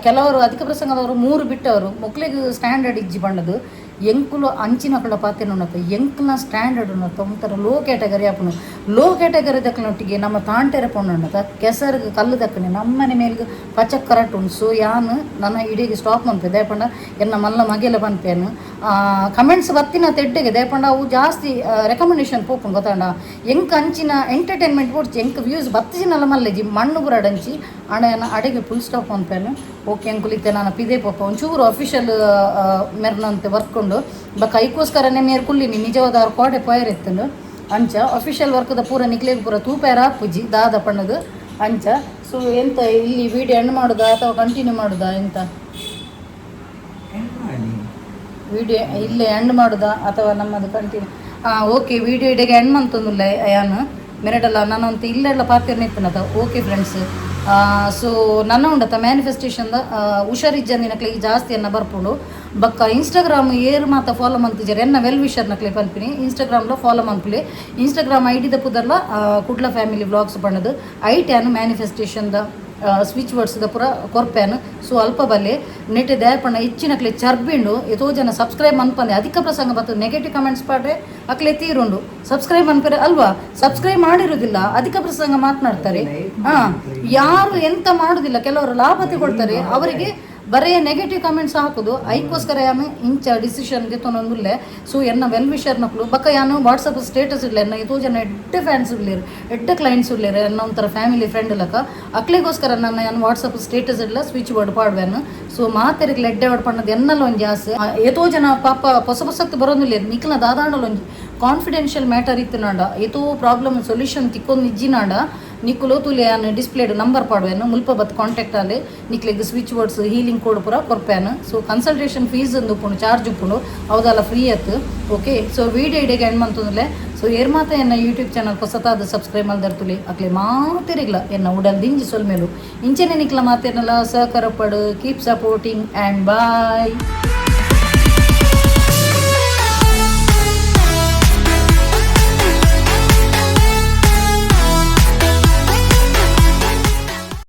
ಕೆಲವರು ಅಧಿಕ ಪ್ರಸಂಗದವರು 3 ಬಿಟ್ಟವರು ಮೊಕ್ಲಿಗೆ ಸ್ಟ್ಯಾಂಡರ್ಡ್ ಇಜ್ಜಿ ಬಂಡದು ಎಂಕುಲು ಅಂಚಿನ ಕಡೆ ಪಾತೆನ ಉನ್ನತ ಎಂಕ್ಲ ಸ್ಟ್ಯಾಂಡರ್ಡ್ ಉನ್ನತ ಒಂಥರ ಲೋ ಕ್ಯಾಟಗರಿ ಆಪುನು. ಲೋ ಕ್ಯಾಟಗರಿ ದಕ್ಕನೊಟ್ಟಿಗೆ ನಮ್ಮ ತಾಂಟೆರ ಪೊಣ್ಣುಂಡತ ಕೆಸರಿಗೆ ಕಲ್ಲು ದಕ್ಕನೆ ನಮ್ಮನೆ ಮೇಲ್ಗೆ ಪಚಕ್ ಕರೆಕ್ಟ್ ಉಂಟು. ಸೊ ಯಾನು ನನ್ನ ಇಡೀಗೆ ಸ್ಟಾಪ್ ಮನ್ಪೆ ದಯಪಂಡ ಎನ್ನ ಮಲ್ಲ ಮಗೆಲ್ಲ ಬಂದ್ಪೇನು ಕಮೆಂಟ್ಸ್ ಬತ್ತಿನ ತೆಡ್ಡೆಗೆ ದಯಪಂಡ ಅವು ಜಾಸ್ತಿ ರೆಕಮೆಂಡೇಶನ್ ಪೋಪುನ್ ಗೊತ್ತಾಂಡ. ಎಂಕ್ ಅಂಚಿನ ಎಂಟರ್ಟೈನ್ಮೆಂಟ್ ಕೊಡ್ಚಿ ಎಂಕ್ ವ್ಯೂಸ್ ಬತ್ತಿನಲ್ಲ ಮಲ್ಲೆಜಿ ಮಣ್ಣು ಬುರಡಂಚಿ ಅಡೆನ ಅಡೆಗೆ ಫುಲ್ ಸ್ಟಾಪ್ ಅನ್ಪೇನು. ಓಕೆ ಅಂಕುಲಿತ್ತೆ ನಾನು ಪಿದೆ ಪಪ್ಪ ಒಂಚೂರು ಅಫಿಷಿಯಲ್ ಮೆರ್ನಂತೆ ಬರ್ಕೊಂಡು ಬಕ್ಕ ಐಕೋಸ್ಕರನೇ ಮೇರ್ ಕುಲ್ಲಿನಿ ನಿಜವಾದ ಅವ್ರ ಕೋಟೆ ಪೈರ್ ಎತ್ತಂಡು ಅಂಚ ಅಫಿಷಿಯಲ್ ವರ್ಕ್ದ ಪೂರ ನಿಕ್ಲೇಗೆ ಪೂರ ತೂಪೇರ ಪುಜಿ ದಾದ ಪಣ್ಣದು ಅಂಚ. ಸೊ ಎಂತ ಇಲ್ಲಿ ವಿಡಿಯೋ ಎಂಡ್ ಮಾಡುದಾ ಅಥವಾ ಕಂಟಿನ್ಯೂ ಮಾಡುದಾ ಎಂತ ವಿಡಿಯೋ ಇಲ್ಲೇ ಎಂಡ್ ಮಾಡುದಾ ಅಥವಾ ನಮ್ಮದು ಕಂಟಿನ್ಯೂ? ಓಕೆ ವಿಡಿಯೋ ಇಡೆಗೆ ಎಂಡ್ ಮಂತಂದುಲ್ಲ ಯಾನು ಮೆರಡಲ್ಲ ನಾನಂತ ಇಲ್ಲೆಲ್ಲ ಪಾತಿರ್ನ ಇತ್ತನದ. ಓಕೆ ಫ್ರೆಂಡ್ಸ್, ಸೊ ನನ್ನ ಉಂಡತ ಮ್ಯಾನಿಫೆಸ್ಟೇಷನ್ದ ಹುಷಾರಿಜ್ಜಂದಿನಕ್ಲೆ ಜಾಸ್ತಿ ಎನ್ನ ಬರ್ಪುಂಡು. ಬಕ್ಕ ಇನ್ಸ್ಟಾಗ್ರಾಮ್ ಏರು ಮಾತ ಫಾಲೋ ಮಂತಿದ್ದಾರೆ ಎನ್ನ ವೆಲ್ ವಿಷರ್ ನಕ್ಲೆ ಪನ್ಪಿನಿ ಇನ್ಸ್ಟಾಗ್ರಾಮ್లో ಫಾಲೋ ಮಂತ್ಲಿ. ಇನ್ಸ್ಟಾಗ್ರಾಮ್ ಐಡಿದ ಪುದರ್ಲ ಕುಡ್ಲ ಫ್ಯಾಮಿಲಿ ವ್ಲಾಗ್ಸ್ ಪಣ್ಣದು ಐಟ್ಯಾನು ಮ್ಯಾನಿಫೆಸ್ಟೇಷನ್ದ ಸ್ವಿಚ್ ವರ್ಡ್ಸ್ದ ಪೂರ ಕೊರ್ಪ್ಯಾನು. ಸೊ ಅಲ್ಪ ಬಲ್ಲೆ ನೆಟ್ಟೆ ದಯಪಣ್ಣ ಹೆಚ್ಚಿನಕ್ಲೆ ಚರ್ಬಿಂಡು ಎತೋ ಜನ ಸಬ್ಸ್ಕ್ರೈಬ್ ಮನ್ಪಂದೆ ಅಧಿಕ ಪ್ರಸಂಗ ಬರ್ತದೆ ನೆಗೆಟಿವ್ ಕಮೆಂಟ್ಸ್ ಪಾಡ್ರೆ ಅಕ್ಲೆ ತೀರುಂಡು ಸಬ್ಸ್ಕ್ರೈಬ್ ಮನ್ಪರೆ ಅಲ್ವಾ. ಸಬ್ಸ್ಕ್ರೈಬ್ ಮಾಡಿರೋದಿಲ್ಲ ಅಧಿಕ ಪ್ರಸಂಗ ಮಾತನಾಡ್ತಾರೆ. ಯಾರು ಎಂತ ಮಾಡುದಿಲ್ಲ, ಕೆಲವರು ಲಾಭ ತಗೊಳ್ತಾರೆ, ಅವರಿಗೆ ಬರೇ ನೆಗೆಟಿವ್ ಕಮೆಂಟ್ಸ್ ಹಾಕೋದು ಐಕೋಸ್ಕರ ಯಾನು ಇಂಚ ಡಿಸಿಷನ್ಗೆ ತೊನೊಂದುಲ್ಲೆ. ಸೊ ಎನ್ನ ವೆಲ್ ವಿಷರ್ ನಕ್ಲು ಬಕ್ಕ ಯಾನು ವಾಟ್ಸಪ್ ಸ್ಟೇಟಸ್ ಇಡ್ಲೆ ಎನ್ನ ಎತೋ ಜನ ಎಡ್ಡ ಫ್ಯಾನ್ಸ್ ಇಡ್ಲೇರು ಎಡ್ಡ ಕ್ಲೈಂಟ್ಸ್ ಇಡ್ಲೇರು ಎನ್ನ ಒಂಥರ ಫ್ಯಾಮಿಲಿ ಫ್ರೆಂಡ್ ಲಕ್ಕ ಅಕ್ಲೆಗೋಸ್ಕರ ನನ್ನ ಏನು ವಾಟ್ಸಪ್ ಸ್ಟೇಟಸ್ ಇಡ್ಲ ಸ್ವಿಚ್ ಬೋರ್ಡ್ ಪಾಡ್ವೇನು. ಸೊ ಮಾತೆರಿಗೆ ಎಡ್ಡೆ ಹೊಡ್ ಪಣ್ಣದು ಎನ್ನಲ್ಲ ಒಂಜಿ ಆಸೆ ಎತೋ ಜನ ಪಾಪ ಹೊಸತ್ತು ಬರೋದಿಲ್ಲ ನಿಕ್ಲ ದಾದಾಂಡಲ್ಲ ಒಂಜಿ ಕಾನ್ಫಿಡೆನ್ಷಿಯಲ್ ಮ್ಯಾಟರ್ ಇತ್ತು ನಾಡ ಎತೋ ಪ್ರಾಬ್ಲಮ್ ಸೊಲ್ಯೂಷನ್ ತಿಕ್ಕೊಂದು ಇಜ್ಜಿ ನಾಡ ನಿಕ್ಕುಲು ತುಲೆ ಯಾನು ಡಿಸ್ಪ್ಲೇಡ್ ನಂಬರ್ ಪಾಡ್ವೇನು ಮುಲ್ಪ ಬತ್ ಕಾಂಟ್ಯಾಕ್ಟ್ ಅಲ್ಲಿ ನಿಕ್ಲಿಗೆ ಸ್ವಿಚ್ ಬೋರ್ಡ್ಸ್ ಹೀಲಿಂಗ್ ಕೋಡ್ ಪೂರ ಕೊರ್ಪ್ಯಾನು. ಸೊ ಕನ್ಸಲ್ಟೇಷನ್ ಫೀಸ್ ಒಂದು ಉಪ್ಪುಂಡು ಚಾರ್ಜ್ ಉಪ್ಪುಂಡು ಅವದಲ್ಲ ಫ್ರೀ ಅತ್ತು. ಓಕೆ, ಸೊ ವಿಡಿಯೋ ಇಡೆಗೆ ಎಂಡ್ ಮಂತಂದ್ರೆ ಸೊ ಏರ್ ಮಾತ ಎನ್ನ ಯೂಟ್ಯೂಬ್ ಚಾನಲ್ ಹೊಸತಾದ ಸಬ್ಸ್ಕ್ರೈಬ್ ಮಾಡಿದರ್ತುಲಿ ಅಕ್ಲೆ ಮಾತಿರಿಗ್ಲ ಎನ್ನ ಉಡಲ್ ದಿಂಜಿ ಸೊಲ್ಮೇಲು ಇಂಚೆನೆ ನಿಕ್ಲ ಮಾತೇನಲ್ಲ ಸಹಕಾರ ಪಡು. Keep supporting and bye.